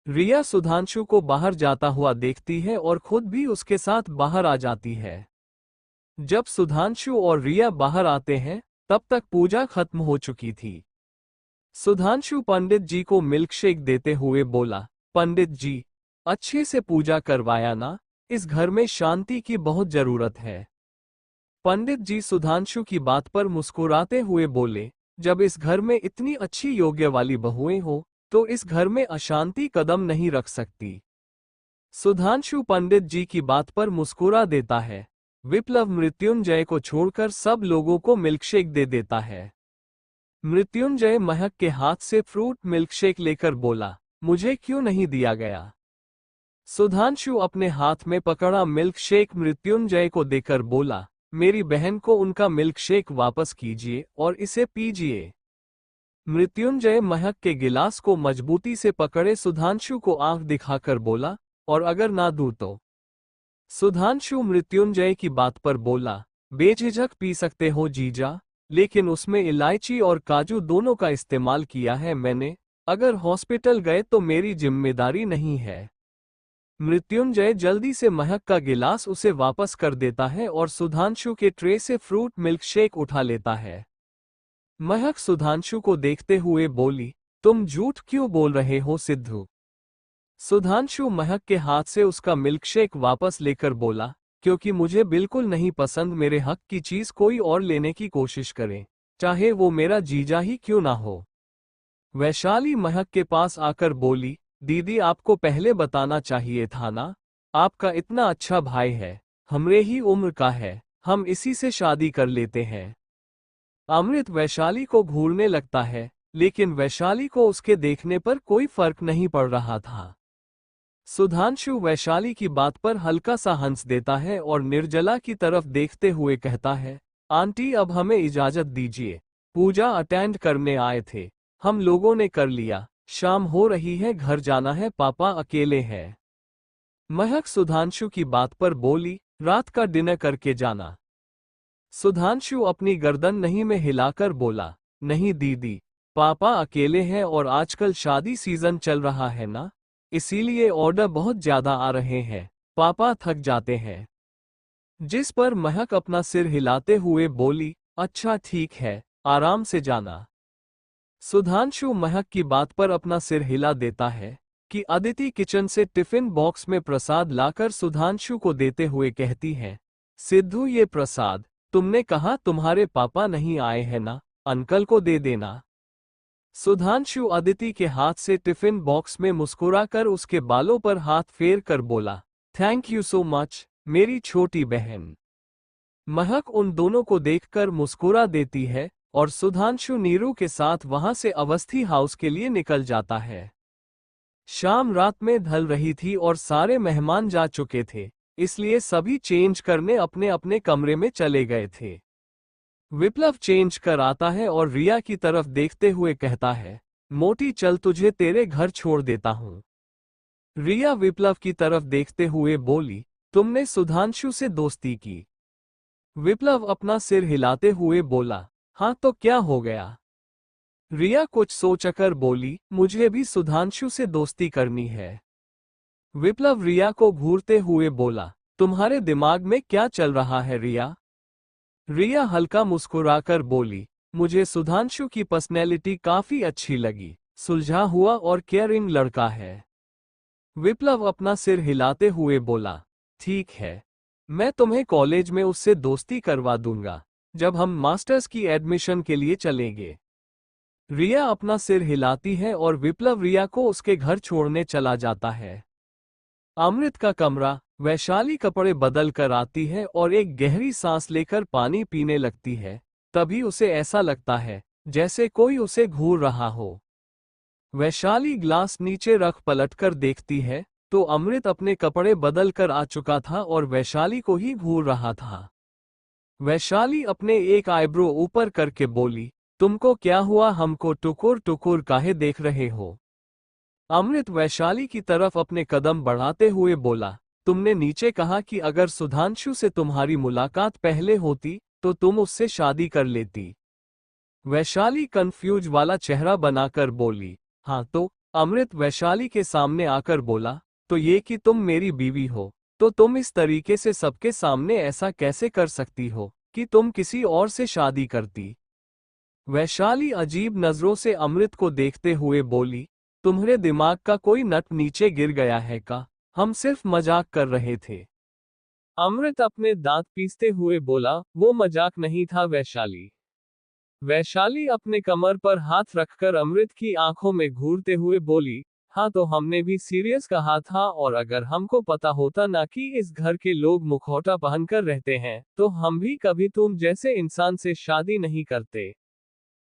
रिया सुधांशु को बाहर जाता हुआ देखती है और खुद भी उसके साथ बाहर आ जाती है। जब सुधांशु और रिया बाहर आते हैं तब तक पूजा खत्म हो चुकी थी। सुधांशु पंडित जी को मिल्कशेक देते हुए बोला, पंडित जी, अच्छे से पूजा करवाया ना? इस घर में शांति की बहुत जरूरत है। पंडित जी सुधांशु की बात पर मुस्कुराते हुए बोले, जब इस घर में इतनी अच्छी योग्य वाली बहुएं हो तो इस घर में अशांति कदम नहीं रख सकती। सुधांशु पंडित जी की बात पर मुस्कुरा देता है। विप्लव मृत्युंजय को छोड़कर सब लोगों को मिल्कशेक दे देता है। मृत्युंजय महक के हाथ से फ्रूट मिल्कशेक लेकर बोला, मुझे क्यों नहीं दिया गया? सुधांशु अपने हाथ में पकड़ा मिल्कशेक मृत्युंजय को देकर बोला, मेरी बहन को उनका मिल्कशेक वापस कीजिए और इसे पीजिए। मृत्युंजय महक के गिलास को मजबूती से पकड़े सुधांशु को आंख दिखाकर बोला, और अगर ना दूं तो? सुधांशु मृत्युंजय की बात पर बोला, बेझिझक पी सकते हो जीजा, लेकिन उसमें इलायची और काजू दोनों का इस्तेमाल किया है मैंने, अगर हॉस्पिटल गए तो मेरी जिम्मेदारी नहीं है। मृत्युंजय जल्दी से महक का गिलास उसे वापस कर देता है और सुधांशु के ट्रे से फ्रूट मिल्कशेक उठा लेता है। महक सुधांशु को देखते हुए बोली, तुम झूठ क्यों बोल रहे हो सिद्धू? सुधांशु महक के हाथ से उसका मिल्कशेक वापस लेकर बोला, क्योंकि मुझे बिल्कुल नहीं पसंद मेरे हक की चीज कोई और लेने की कोशिश करे, चाहे वो मेरा जीजा ही क्यों ना हो। वैशाली महक के पास आकर बोली, दीदी आपको पहले बताना चाहिए था ना, आपका इतना अच्छा भाई है, हमरे ही उम्र का है, हम इसी से शादी कर लेते हैं। अमृत वैशाली को घूरने लगता है, लेकिन वैशाली को उसके देखने पर कोई फर्क नहीं पड़ रहा था। सुधांशु वैशाली की बात पर हल्का सा हंस देता है और निर्जला की तरफ देखते हुए कहता है, आंटी अब हमें इजाजत दीजिए, पूजा अटेंड करने आए थे, हम लोगों ने कर लिया, शाम हो रही है, घर जाना है, पापा अकेले हैं। महक सुधांशु की बात पर बोली, रात का डिनर करके जाना। सुधांशु अपनी गर्दन नहीं में हिलाकर बोला, नहीं दीदी, पापा अकेले हैं और आजकल शादी सीजन चल रहा है ना, इसीलिए ऑर्डर बहुत ज्यादा आ रहे हैं, पापा थक जाते हैं। जिस पर महक अपना सिर हिलाते हुए बोली, अच्छा ठीक है, आराम से जाना। सुधांशु महक की बात पर अपना सिर हिला देता है कि अदिति किचन से टिफिन बॉक्स में प्रसाद लाकर सुधांशु को देते हुए कहती है, सिद्धू ये प्रसाद, तुमने कहा तुम्हारे पापा नहीं आए हैं ना, अंकल को दे देना। सुधांशु अदिति के हाथ से टिफिन बॉक्स में मुस्कुराकर उसके बालों पर हाथ फेर कर बोला, थैंक यू सो मच मेरी छोटी बहन। महक उन दोनों को देखकर मुस्कुरा देती है और सुधांशु नीरू के साथ वहां से अवस्थी हाउस के लिए निकल जाता है। शाम रात में ढल रही थी और सारे मेहमान जा चुके थे, इसलिए सभी चेंज करने अपने अपने कमरे में चले गए थे। विप्लव चेंज कर आता है और रिया की तरफ देखते हुए कहता है, मोटी चल तुझे तेरे घर छोड़ देता हूं। रिया विप्लव की तरफ देखते हुए बोली, तुमने सुधांशु से दोस्ती की? विप्लव अपना सिर हिलाते हुए बोला, हाँ तो क्या हो गया? रिया कुछ सोचकर बोली, मुझे भी सुधांशु से दोस्ती करनी है। विप्लव रिया को घूरते हुए बोला, तुम्हारे दिमाग में क्या चल रहा है रिया? रिया हल्का मुस्कुराकर बोली, मुझे सुधांशु की पर्सनैलिटी काफी अच्छी लगी, सुलझा हुआ और केयरिंग लड़का है। विप्लव अपना सिर हिलाते हुए बोला, ठीक है, मैं तुम्हें कॉलेज में उससे दोस्ती करवा दूंगा, जब हम मास्टर्स की एडमिशन के लिए चलेंगे। रिया अपना सिर हिलाती है और विप्लव रिया को उसके घर छोड़ने चला जाता है। अमृत का कमरा, वैशाली कपड़े बदल कर आती है और एक गहरी सांस लेकर पानी पीने लगती है, तभी उसे ऐसा लगता है जैसे कोई उसे घूर रहा हो। वैशाली ग्लास नीचे रख पलटकर देखती है तो अमृत अपने कपड़े बदल कर आ चुका था और वैशाली को ही घूर रहा था। वैशाली अपने एक आईब्रो ऊपर करके बोली, तुमको क्या हुआ, हमको टुकुर टुकुर काहे देख रहे हो? अमृत वैशाली की तरफ अपने कदम बढ़ाते हुए बोला, तुमने नीचे कहा कि अगर सुधांशु से तुम्हारी मुलाकात पहले होती तो तुम उससे शादी कर लेती। वैशाली कंफ्यूज वाला चेहरा बनाकर बोली, हाँ तो? अमृत वैशाली के सामने आकर बोला, तो ये कि तुम मेरी बीवी हो, तो तुम इस तरीके से सबके सामने ऐसा कैसे कर सकती हो कि तुम किसी और से शादी करती? वैशाली अजीब नजरों से अमृत को देखते हुए बोली, तुम्हारे दिमाग का कोई नट नीचे गिर गया है का? हम सिर्फ मजाक कर रहे थे। अमृत अपने दांत पीसते हुए बोला, वो मजाक नहीं था वैशाली। वैशाली अपने कमर पर हाथ रखकर अमृत की आंखों में घूरते हुए बोली, हाँ तो हमने भी सीरियस कहा था, और अगर हमको पता होता ना कि इस घर के लोग मुखौटा पहनकर रहते हैं, तो हम भी कभी तुम जैसे इंसान से शादी नहीं करते।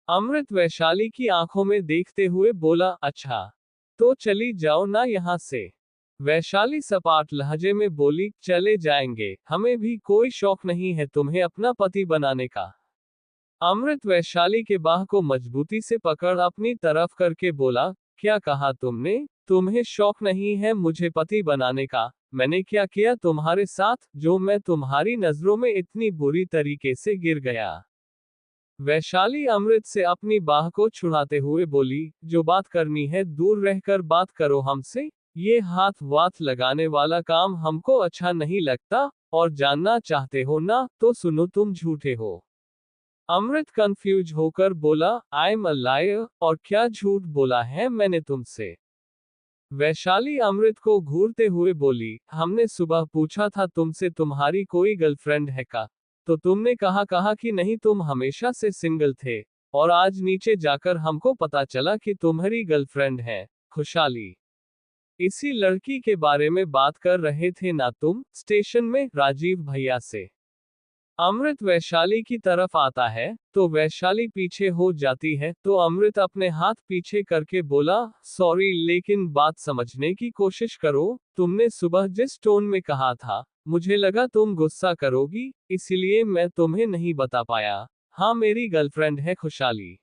अमृत वैशाली की आंखों में देखते हुए बोला, अच्छा, तो चली जाओ ना यहाँ से। वैशाली सपाट लहजे में बोली, चले जाएंगे, हमें भी कोई शौक नहीं है तुम्हें अपना पति बनाने का। अमृत वैशाली के बाह को मजबूती से पकड़ अपनी तरफ करके बोला, क्या कहा तुमने? तुम्हें शौक नहीं है मुझे पति बनाने का? मैंने क्या किया तुम्हारे साथ जो मैं तुम्हारी नजरों में इतनी बुरी तरीके से गिर गया? वैशाली अमृत से अपनी बाह को छुड़ाते हुए बोली, जो बात करनी है दूर रहकर बात करो हमसे, ये हाथ वाथ लगाने वाला काम हमको अच्छा नहीं लगता, और जानना चाहते हो ना तो सुनो, तुम झूठे हो। अमृत कंफ्यूज होकर बोला, आई एम अ लायर, और क्या झूठ बोला है मैंने तुमसे? वैशाली अमृत को घूरते हुए बोली, हमने सुबह पूछा था तुमसे तुम्हारी कोई गर्लफ्रेंड है का, तो तुमने कहा कहा कि नहीं, तुम हमेशा से सिंगल थे, और आज नीचे जाकर हमको पता चला कि तुम्हारी गर्लफ्रेंड है, खुशहाली। इसी लड़की के बारे में बात कर रहे थे ना तुम स्टेशन में राजीव भैया से? अमृत वैशाली की तरफ आता है तो वैशाली पीछे हो जाती है, तो अमृत अपने हाथ पीछे करके बोला, सॉरी लेकिन बात समझने की कोशिश करो, तुमने सुबह जिस टोन में कहा था, मुझे लगा तुम गुस्सा करोगी, इसलिए मैं तुम्हें नहीं बता पाया। हाँ मेरी गर्लफ्रेंड है खुशहाली।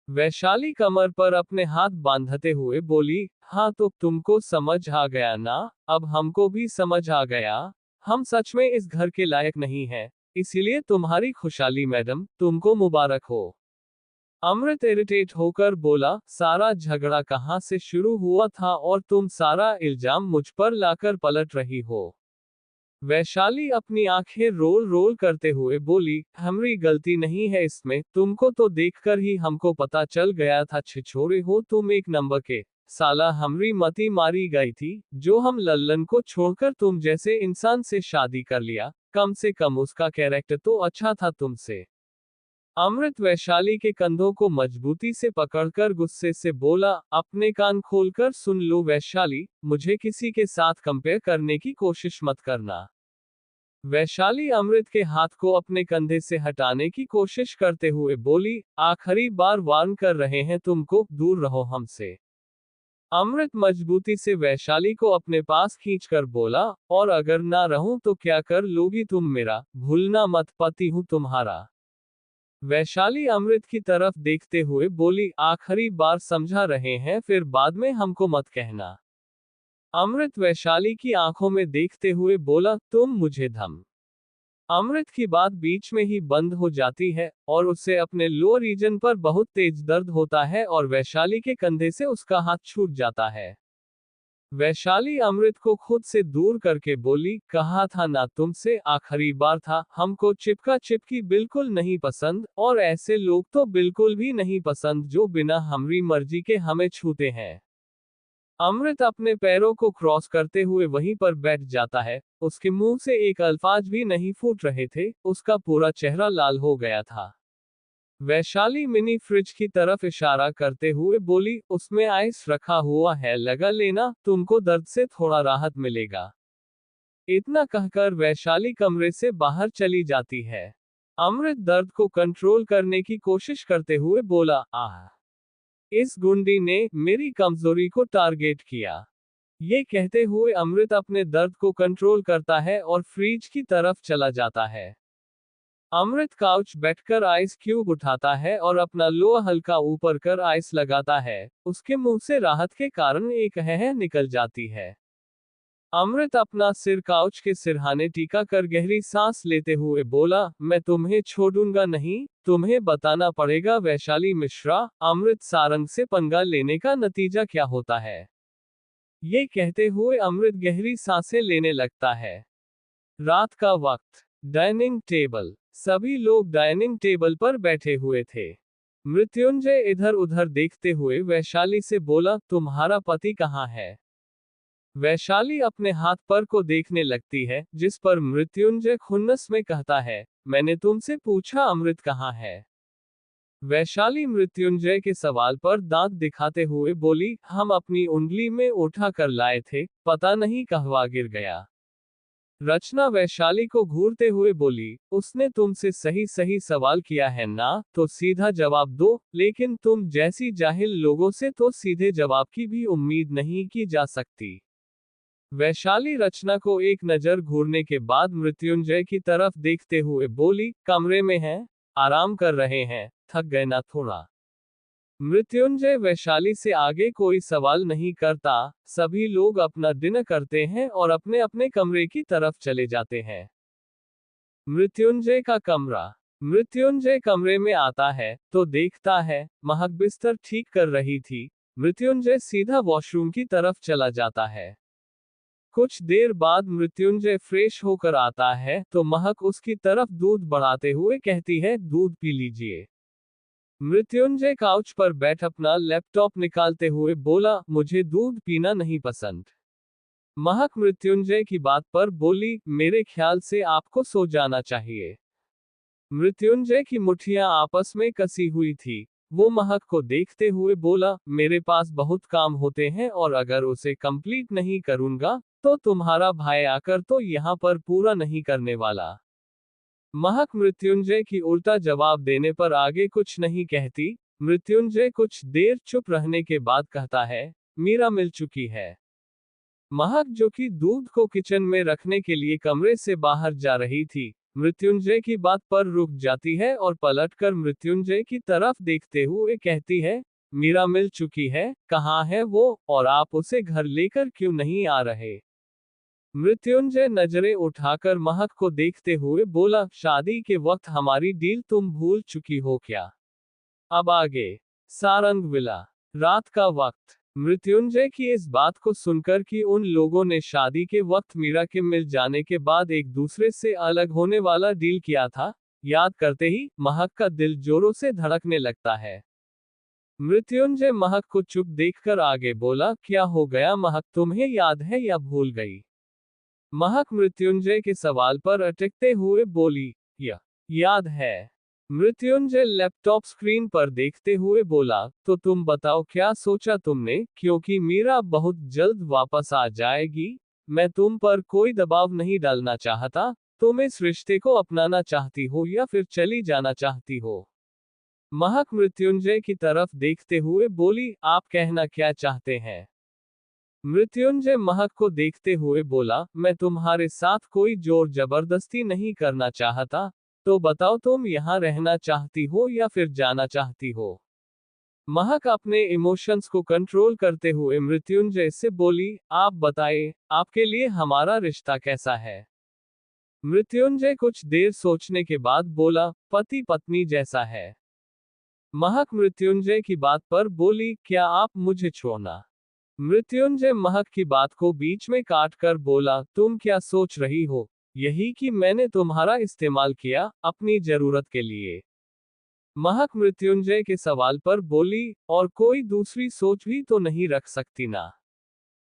वैशाली कमर पर अपने हाथ बांधते हुए बोली, हाँ तो तुमको समझ आ गया ना, अब हमको भी समझ आ गया, हम सच में इस घर के लायक नहीं हैं, इसीलिए तुम्हारी खुशहाली मैडम, तुमको मुबारक हो। अमृत इरिटेट होकर बोला, सारा झगड़ा कहाँ से शुरू हुआ था और तुम सारा इल्जाम मुझ पर लाकर पलट रही हो। वैशाली अपनी आंखें रोल रोल करते हुए बोली, हमारी गलती नहीं है इसमें, तुमको तो देखकर ही हमको पता चल गया था, छिछोरे हो तुम एक नंबर के, साला हमारी मती मारी गई थी, जो हम लल्लन को छोड़कर तुम जैसे इंसान से शादी कर लिया, कम से कम उसका कैरेक्टर तो अच्छा था तुमसे। अमृत वैशाली के कंधों को मजबूती से पकड़कर गुस्से से बोला, अपने कान खोलकर सुन लो वैशाली, मुझे किसी के साथ कंपेयर करने की कोशिश मत करना। वैशाली अमृत के हाथ को अपने कंधे से हटाने की कोशिश करते हुए बोली, आखिरी बार वार्न कर रहे हैं तुमको, दूर रहो हमसे। अमृत मजबूती से वैशाली को अपने पास खींचकर बोला, और अगर ना रहूं तो क्या कर लोगी तुम मेरा, भूलना मत पति हूं तुम्हारा। वैशाली अमृत की तरफ देखते हुए बोली, आखिरी बार समझा रहे हैं, फिर बाद में हमको मत कहना। अमृत वैशाली की आंखों में देखते हुए बोला, तुम मुझे धम। अमृत की बात बीच में ही बंद हो जाती है और उसे अपने लोअर रीजन पर बहुत तेज दर्द होता है और वैशाली के कंधे से उसका हाथ छूट जाता है। वैशाली अमृत को खुद से दूर करके बोली, कहा था ना तुमसे, आखिरी बार था, हमको चिपका चिपकी बिल्कुल नहीं पसंद, और ऐसे लोग तो बिल्कुल भी नहीं पसंद जो बिना हमारी मर्जी के हमें छूते हैं। अमृत अपने पैरों को क्रॉस करते हुए वहीं पर बैठ जाता है, उसके मुंह से एक अल्फाज भी नहीं फूट रहे थे, उसका पूरा चेहरा लाल हो गया था। वैशाली मिनी फ्रिज की तरफ इशारा करते हुए बोली, उसमें आइस रखा हुआ है, लगा लेना, तुमको दर्द से थोड़ा राहत मिलेगा। इतना कहकर वैशाली कमरे से बाहर चली जाती है। अमृत दर्द को कंट्रोल करने की कोशिश करते हुए बोला, आह, इस गुंडी ने मेरी कमजोरी को टारगेट किया। ये कहते हुए अमृत अपने दर्द को कंट्रोल करता है और फ्रिज की तरफ चला जाता है। अमृत काउच बैठकर आइस क्यूब उठाता है और अपना लोअर हल्का ऊपर कर आइस लगाता है, उसके मुंह से राहत के कारण एक है निकल जाती है। अमृत अपना सिर काउच के सिरहाने टीका कर गहरी सांस लेते हुए बोला, मैं तुम्हें छोड़ूंगा नहीं, तुम्हें बताना पड़ेगा वैशाली मिश्रा, अमृत सारंग से पंगा लेने का नतीजा क्या होता है। ये कहते हुए अमृत गहरी सांसें लेने लगता है। रात का वक्त, डाइनिंग टेबल, सभी लोग डाइनिंग टेबल पर बैठे हुए थे। मृत्युंजय इधर उधर देखते हुए वैशाली से बोला, तुम्हारा पति कहाँ है। वैशाली अपने हाथ पर को देखने लगती है, जिस पर मृत्युंजय खुन्नस में कहता है, मैंने तुमसे पूछा अमृत कहाँ है। वैशाली मृत्युंजय के सवाल पर दांत दिखाते हुए बोली, हम अपनी उंगली में उठा कर लाए थे, पता नहीं कहवा गिर गया। रचना वैशाली को घूरते हुए बोली, उसने तुमसे सही सही सवाल किया है ना, तो सीधा जवाब दो, लेकिन तुम जैसी जाहिल लोगों से तो सीधे जवाब की भी उम्मीद नहीं की जा सकती। वैशाली रचना को एक नजर घूरने के बाद मृत्युंजय की तरफ देखते हुए बोली, कमरे में हैं, आराम कर रहे हैं, थक गए ना थोड़ा। मृत्युंजय वैशाली से आगे कोई सवाल नहीं करता, सभी लोग अपना डिनर करते हैं और अपने अपने कमरे की तरफ चले जाते हैं। मृत्युंजय का कमरा। मृत्युंजय कमरे में आता है तो देखता है महक बिस्तर ठीक कर रही थी। मृत्युंजय सीधा वॉशरूम की तरफ चला जाता है। कुछ देर बाद मृत्युंजय फ्रेश होकर आता है तो महक उसकी तरफ दूध बढ़ाते हुए कहती है, दूध पी लीजिए। मृत्युंजय काउच पर बैठ अपना लैपटॉप निकालते हुए बोला, मुझे दूध पीना नहीं पसंद। महक मृत्युंजय की बात पर बोली, मेरे ख्याल से आपको सो जाना चाहिए। मृत्युंजय की मुट्ठियां आपस में कसी हुई थी। वो महक को देखते हुए बोला, मेरे पास बहुत काम होते हैं और अगर उसे कंप्लीट नहीं करूंगा तो तुम्हारा भाई आकर तो यहाँ पर पूरा नहीं करने वाला। महक मृत्युंजय की उल्टा जवाब देने पर आगे कुछ नहीं कहती। मृत्युंजय कुछ देर चुप रहने के बाद कहता है, मीरा मिल चुकी है। महक जो कि दूध को किचन में रखने के लिए कमरे से बाहर जा रही थी, मृत्युंजय की बात पर रुक जाती है और पलटकर मृत्युंजय की तरफ देखते हुए कहती है, मीरा मिल चुकी है, कहाँ है वो, और आप उसे घर लेकर क्यों नहीं आ रहे? मृत्युंजय नजरें उठाकर महक को देखते हुए बोला, शादी के वक्त हमारी डील तुम भूल चुकी हो क्या? अब आगे। सारंग विला। रात का वक्त। मृत्युंजय की इस बात को सुनकर कि उन लोगों ने शादी के वक्त मीरा के मिल जाने के बाद एक दूसरे से अलग होने वाला डील किया था, याद करते ही महक का दिल जोरों से धड़कने लगता है। मृत्युंजय महक को चुप देखकर आगे बोला, क्या हो गया महक, तुम्हें याद है या भूल गई? महक मृत्युंजय के सवाल पर अटकते हुए बोली, याद है। मृत्युंजय लैपटॉप स्क्रीन पर देखते हुए बोला, तो तुम बताओ क्या सोचा तुमने, क्योंकि मीरा बहुत जल्द वापस आ जाएगी। मैं तुम पर कोई दबाव नहीं डालना चाहता। तुम इस रिश्ते को अपनाना चाहती हो या फिर चली जाना चाहती हो? महक मृत्युंजय की तरफ देखते हुए बोली, आप कहना क्या चाहते हैं? मृत्युंजय महक को देखते हुए बोला, मैं तुम्हारे साथ कोई जोर जबरदस्ती नहीं करना चाहता। तो बताओ तुम यहाँ रहना चाहती हो या फिर जाना चाहती हो? महक अपने इमोशंस को कंट्रोल करते हुए मृत्युंजय से बोली, आप बताएं, आपके लिए हमारा रिश्ता कैसा है? मृत्युंजय कुछ देर सोचने के बाद बोला, पति पत्नी जैसा है। महक मृत्युंजय की बात पर बोली, क्या आप मुझे छोड़ना? मृत्युंजय महक की बात को बीच में काट कर बोला, तुम क्या सोच रही हो, यही कि मैंने तुम्हारा इस्तेमाल किया अपनी जरूरत के लिए? महक मृत्युंजय के सवाल पर बोली, और कोई दूसरी सोच भी तो नहीं रख सकती ना?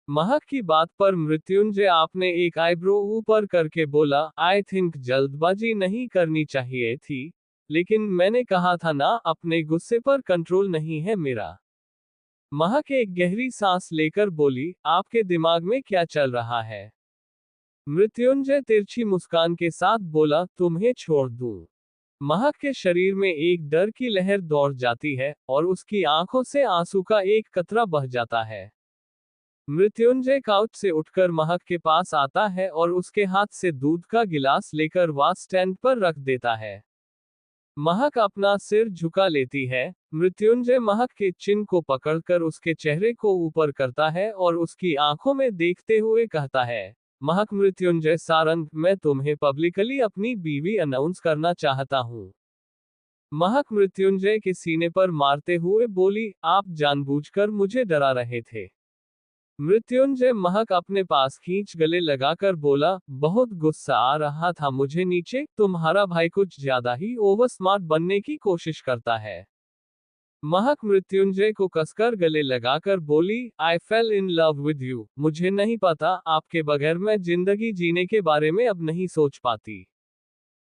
महक की बात पर मृत्युंजय आपने एक आईब्रो ऊपर करके बोला, आई थिंक जल्दबाजी नहीं करनी चाहिए थी, लेकिन मैंने कहा था ना, अपने गुस्से पर कंट्रोल नहीं है मेरा। महक एक गहरी सांस लेकर बोली, आपके दिमाग में क्या चल रहा है? मृत्युंजय तिरछी मुस्कान के साथ बोला, तुम्हें छोड़ दूं। महक के शरीर में एक डर की लहर दौड़ जाती है और उसकी आंखों से आंसू का एक कतरा बह जाता है। मृत्युंजय काउच से उठकर महक के पास आता है और उसके हाथ से दूध का गिलास लेकर वह स्टैंड पर रख देता है। महक अपना सिर झुका लेती है। मृत्युंजय महक के चिन को पकड़कर उसके चेहरे को ऊपर करता है और उसकी आंखों में देखते हुए कहता है, महक मृत्युंजय सारंग, मैं तुम्हें पब्लिकली अपनी बीवी अनाउंस करना चाहता हूँ। महक मृत्युंजय के सीने पर मारते हुए बोली, आप जानबूझकर मुझे डरा रहे थे? मृत्युंजय महक अपने पास खींच गले लगाकर बोला, बहुत गुस्सा आ रहा था मुझे नीचे, तुम्हारा भाई कुछ ज्यादा ही ओवर स्मार्ट बनने की कोशिश करता है। महक मृत्युंजय को कसकर गले लगाकर बोली, I fell in love with you, मुझे नहीं पता, आपके बगैर मैं जिंदगी जीने के बारे में अब नहीं सोच पाती।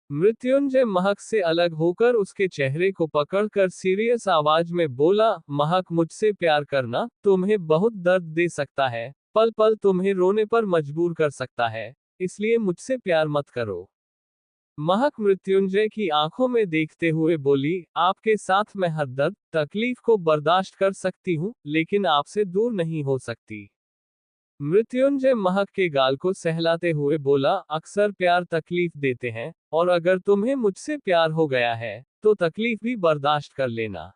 मृत्युंजय महक से अलग होकर उसके चेहरे को पकड़कर सीरियस आवाज में बोला, महक मुझसे प्यार करना तुम्हें बहुत दर्द दे सकता है, पल पल तुम्हें रोने पर मजबूर कर सकता है, इसलिए मुझसे प्यार मत करो। महक मृत्युंजय की आंखों में देखते हुए बोली, आपके साथ मैं हर दर्द तकलीफ को बर्दाश्त कर सकती हूँ, लेकिन आपसे दूर नहीं हो सकती। मृत्युंजय महक के गाल को सहलाते हुए बोला, अक्सर प्यार तकलीफ देते हैं, और अगर तुम्हें मुझसे प्यार हो गया है, तो तकलीफ भी बर्दाश्त कर लेना।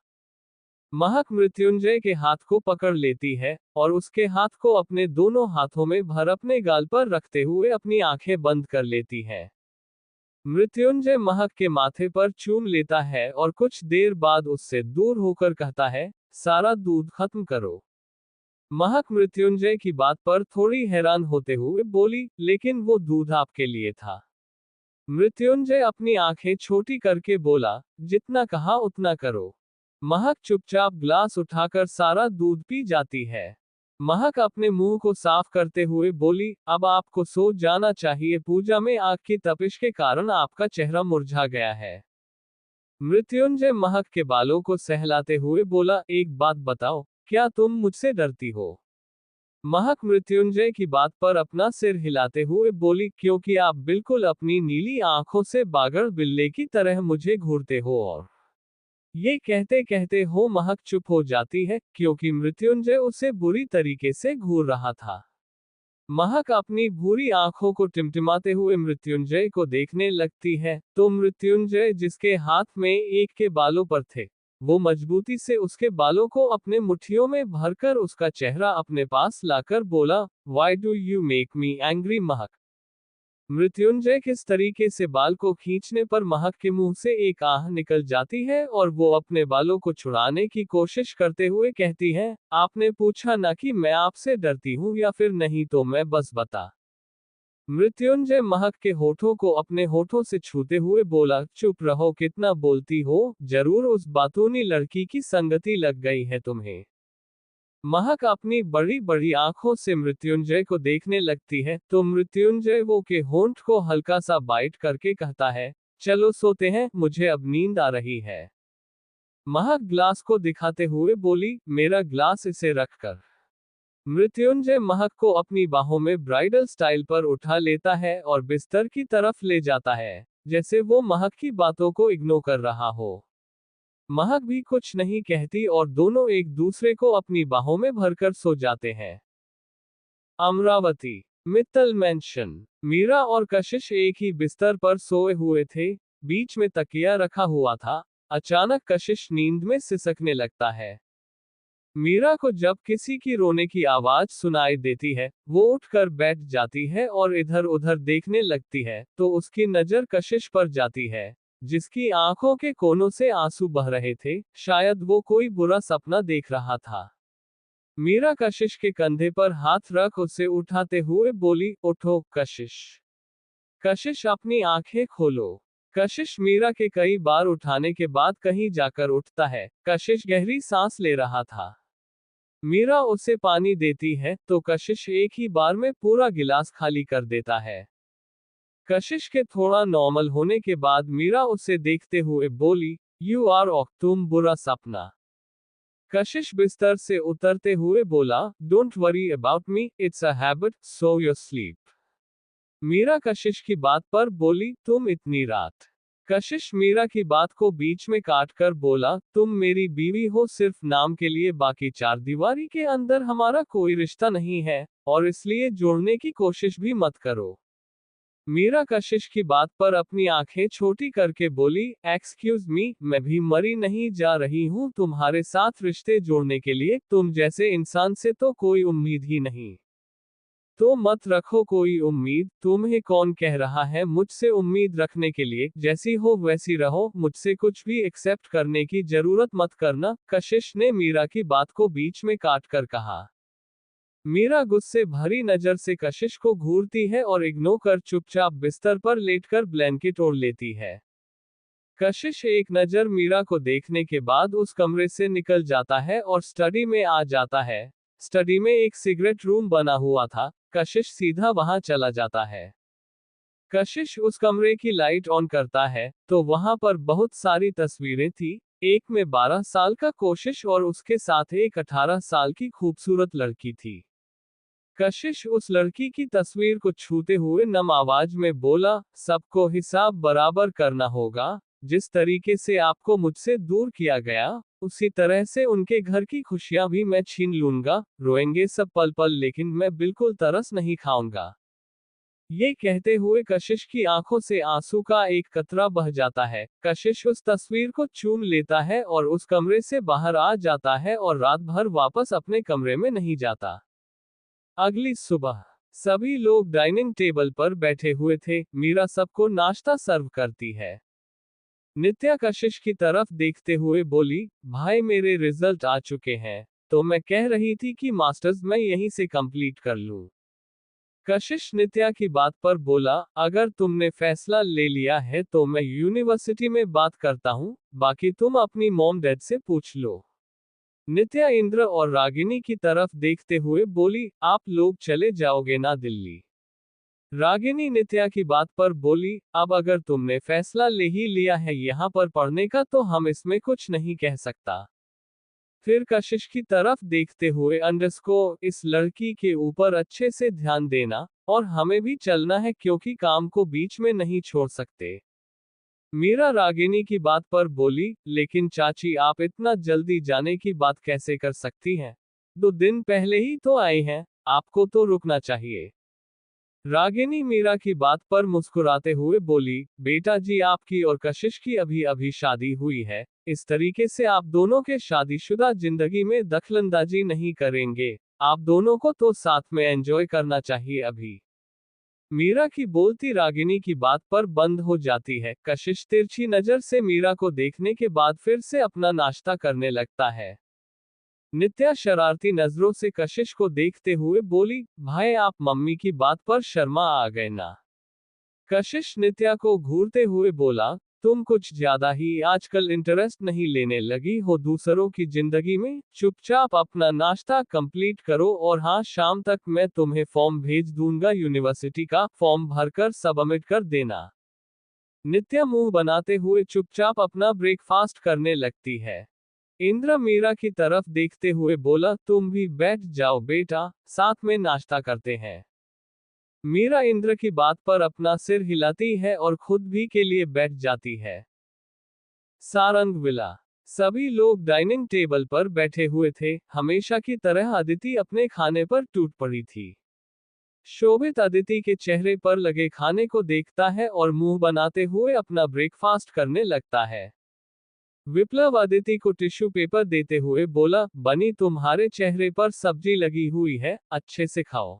महक मृत्युंजय के हाथ को पकड़ लेती है, और उसके हाथ को अपने दोनों हाथों में भर अपने गाल पर रखते हुए अपनी आंखें बंद कर लेती है। मृत्युंजय महक के माथे पर चूम लेता है और कुछ देर बाद उससे दूर होकर कहता है, सारा दूध खत्म करो। महक मृत्युंजय की बात पर थोड़ी हैरान होते हुए बोली, लेकिन वो दूध आपके लिए था। मृत्युंजय अपनी आंखें छोटी करके बोला, जितना कहा उतना करो। महक चुपचाप ग्लास उठाकर सारा दूध पी जाती है। महक अपने मुंह को साफ करते हुए बोली, अब आपको सो जाना चाहिए, पूजा में आग की तपिश के कारण आपका चेहरा मुरझा गया है। मृत्युंजय महक के बालों को सहलाते हुए बोला, एक बात बताओ, क्या तुम मुझसे डरती हो? महक मृत्युंजय की बात पर अपना सिर हिलाते हुए बोली, क्योंकि आप बिल्कुल अपनी नीली आंखों से बागड़ बिल्ले की तरह मुझे घूरते हो। और ये कहते कहते हो महक चुप हो जाती है, क्योंकि मृत्युंजय उसे बुरी तरीके से घूर रहा था। महक अपनी भूरी आंखों को टिमटिमाते हुए मृत्युंजय को देखने लगती है, तो मृत्युंजय जिसके हाथ में एक के बालों पर थे, वो मजबूती से उसके बालों को अपने मुट्ठियों में भरकर उसका चेहरा अपने पास लाकर बोला, why do you make me angry महक। मृत्युंजय किस तरीके से बाल को खींचने पर महक के मुंह से एक आह निकल जाती है और वो अपने बालों को छुड़ाने की कोशिश करते हुए कहती है, आपने पूछा ना कि मैं आपसे डरती हूं या फिर नहीं, तो मैं बस बता। मृत्युंजय महक के होठों को अपने होठों से छूते हुए बोला, चुप रहो, कितना बोलती हो, जरूर उस बातूनी लड़की की संगति लग गई है तुम्हें। महक अपनी बड़ी बड़ी आंखों से मृत्युंजय को देखने लगती है, तो मृत्युंजय वो के होंठ को हल्का सा बाइट करके कहता है, चलो सोते हैं, मुझे अब नींद आ रही है। महक ग्लास को दिखाते हुए बोली, मेरा ग्लास इसे रखकर। मृत्युंजय महक को अपनी बाहों में ब्राइडल स्टाइल पर उठा लेता है और बिस्तर की तरफ ले जाता है, जैसे वो महक की बातों को इग्नोर कर रहा हो। महक भी कुछ नहीं कहती और दोनों एक दूसरे को अपनी बाहों में भरकर सो जाते हैं। अमरावती मित्तल मैंशन। मीरा और कशिश एक ही बिस्तर पर सोए हुए थे, बीच में तकिया रखा हुआ था। अचानक कशिश नींद में सिसकने लगता है। मीरा को जब किसी की रोने की आवाज सुनाई देती है, वो उठकर बैठ जाती है और इधर उधर देखने लगती है, तो उसकी नजर कशिश पर जाती है, जिसकी आंखों के कोनों से आंसू बह रहे थे। शायद वो कोई बुरा सपना देख रहा था। मीरा कशिश के कंधे पर हाथ रख उसे उठाते हुए बोली, उठो कशिश। कशिश अपनी आंखें खोलो। कशिश मीरा के कई बार उठाने के बाद कहीं जाकर उठता है। कशिश गहरी सांस ले रहा था। मीरा उसे पानी देती है, तो कशिश एक ही बार में पूरा गिलास खाली कर देता है। कशिश के थोड़ा नॉर्मल होने के बाद मीरा उसे देखते हुए बोली, यू आर ऑक, तुम बुरा सपना। कशिश बिस्तर से उतरते हुए बोला, don't worry about me, it's a habit, so your sleep. Meera Kashish की बात पर बोली, तुम इतनी रात। कशिश मीरा की बात को बीच में काटकर बोला, तुम मेरी बीवी हो सिर्फ नाम के लिए, बाकी चार दीवारी के अंदर हमारा कोई रिश्ता नहीं है, और इसलिए जोड़ने की कोशिश भी मत करो। मीरा कशिश की बात पर अपनी आंखें छोटी करके बोली, एक्सक्यूज मी, मैं भी मरी नहीं जा रही हूं तुम्हारे साथ रिश्ते जोड़ने के लिए, तुम जैसे इंसान से तो कोई उम्मीद ही नहीं। तो मत रखो कोई उम्मीद, तुम्हें कौन कह रहा है मुझसे उम्मीद रखने के लिए, जैसी हो वैसी रहो, मुझसे कुछ भी एक्सेप्ट करने की जरूरत मत करना, कशिश ने मीरा की बात को बीच में काट कर कहा। मीरा गुस्से भरी नजर से कशिश को घूरती है और इग्नोर कर चुपचाप बिस्तर पर लेटकर ब्लैंकेट ओढ़ लेती है। कशिश एक नजर मीरा को देखने के बाद उस कमरे से निकल जाता है और स्टडी में आ जाता है। स्टडी में एक सिगरेट रूम बना हुआ था, कशिश सीधा वहां चला जाता है। कशिश उस कमरे की लाइट ऑन करता है, तो वहां पर बहुत सारी तस्वीरें थी। एक में 12 साल का कोशिश और उसके साथ एक 18 साल की खूबसूरत लड़की थी। कशिश उस लड़की की तस्वीर को छूते हुए नम आवाज में बोला, सबको हिसाब बराबर करना होगा, जिस तरीके से आपको मुझसे दूर किया गया, उसी तरह से उनके घर की खुशियां भी मैं छीन लूंगा, रोएंगे सब पल पल, लेकिन मैं बिल्कुल तरस नहीं खाऊंगा। ये कहते हुए कशिश की आंखों से आंसू का एक कतरा बह जाता है। कशिश उस तस्वीर को चूम लेता है और उस कमरे से बाहर आ जाता है और रात भर वापस अपने कमरे में नहीं जाता। अगली सुबह सभी लोग डाइनिंग टेबल पर बैठे हुए थे। मीरा सबको नाश्ता सर्व करती है। नित्या कशिश की तरफ देखते हुए बोली, भाई मेरे रिजल्ट आ चुके हैं, तो मैं कह रही थी कि मास्टर्स मैं यहीं से कंप्लीट कर लूं। कशिश नित्या की बात पर बोला, अगर तुमने फैसला ले लिया है तो मैं यूनिवर्सिटी में बात करता हूं, बाकी तुम अपनी मॉम डैड से पूछ लो। नित्या इंद्र और रागिनी की तरफ देखते हुए बोली, आप लोग चले जाओगे ना दिल्ली? रागिनी नित्या की बात पर बोली, अब अगर तुमने फैसला ले ही लिया है यहाँ पर पढ़ने का, तो हम इसमें कुछ नहीं कह सकता। फिर कशिश की तरफ देखते हुए, इस लड़की के ऊपर अच्छे से ध्यान देना, और हमें भी चलना है क्योंकि काम को बीच में नहीं छोड़ सकते। मीरा रागिनी की बात पर बोली, लेकिन चाची आप इतना जल्दी जाने की बात कैसे कर सकती हैं? 2 दिन पहले ही तो आए हैं, आपको तो रुकना चाहिए। रागिनी मीरा की बात पर मुस्कुराते हुए बोली, बेटा जी आपकी और कशिश की अभी अभी शादी हुई है, इस तरीके से आप दोनों के शादीशुदा जिंदगी में दखलंदाजी नहीं करेंगे, आप दोनों को तो साथ में एंजॉय करना चाहिए अभी। मीरा की बोलती रागिनी की बात पर बंद हो जाती है। कशिश तिरछी नजर से मीरा को देखने के बाद फिर से अपना नाश्ता करने लगता है। नित्या शरारती नजरों से कशिश को देखते हुए बोली, भाई आप मम्मी की बात पर शर्मा आ गए ना। कशिश नित्या को घूरते हुए बोला, तुम कुछ ज्यादा ही आजकल इंटरेस्ट नहीं लेने लगी हो दूसरों की जिंदगी में, चुपचाप अपना नाश्ता कंप्लीट करो और हाँ शाम तक मैं तुम्हें फॉर्म भेज दूंगा, यूनिवर्सिटी का फॉर्म भरकर सबमिट कर देना। नित्या मुंह बनाते हुए चुपचाप अपना ब्रेकफास्ट करने लगती है। इंद्र मीरा की तरफ देखते हुए बोला, तुम भी बैठ जाओ बेटा, साथ में नाश्ता करते हैं। मीरा इंद्र की बात पर अपना सिर हिलाती है और खुद भी के लिए बैठ जाती है। सारंग विला। सभी लोग डाइनिंग टेबल पर बैठे हुए थे। हमेशा की तरह अदिति अपने खाने पर टूट पड़ी थी। शोभित अदिति के चेहरे पर लगे खाने को देखता है और मुंह बनाते हुए अपना ब्रेकफास्ट करने लगता है। विप्लव अदिति को टिश्यू पेपर देते हुए बोला, बनी तुम्हारे चेहरे पर सब्जी लगी हुई है, अच्छे से खाओ।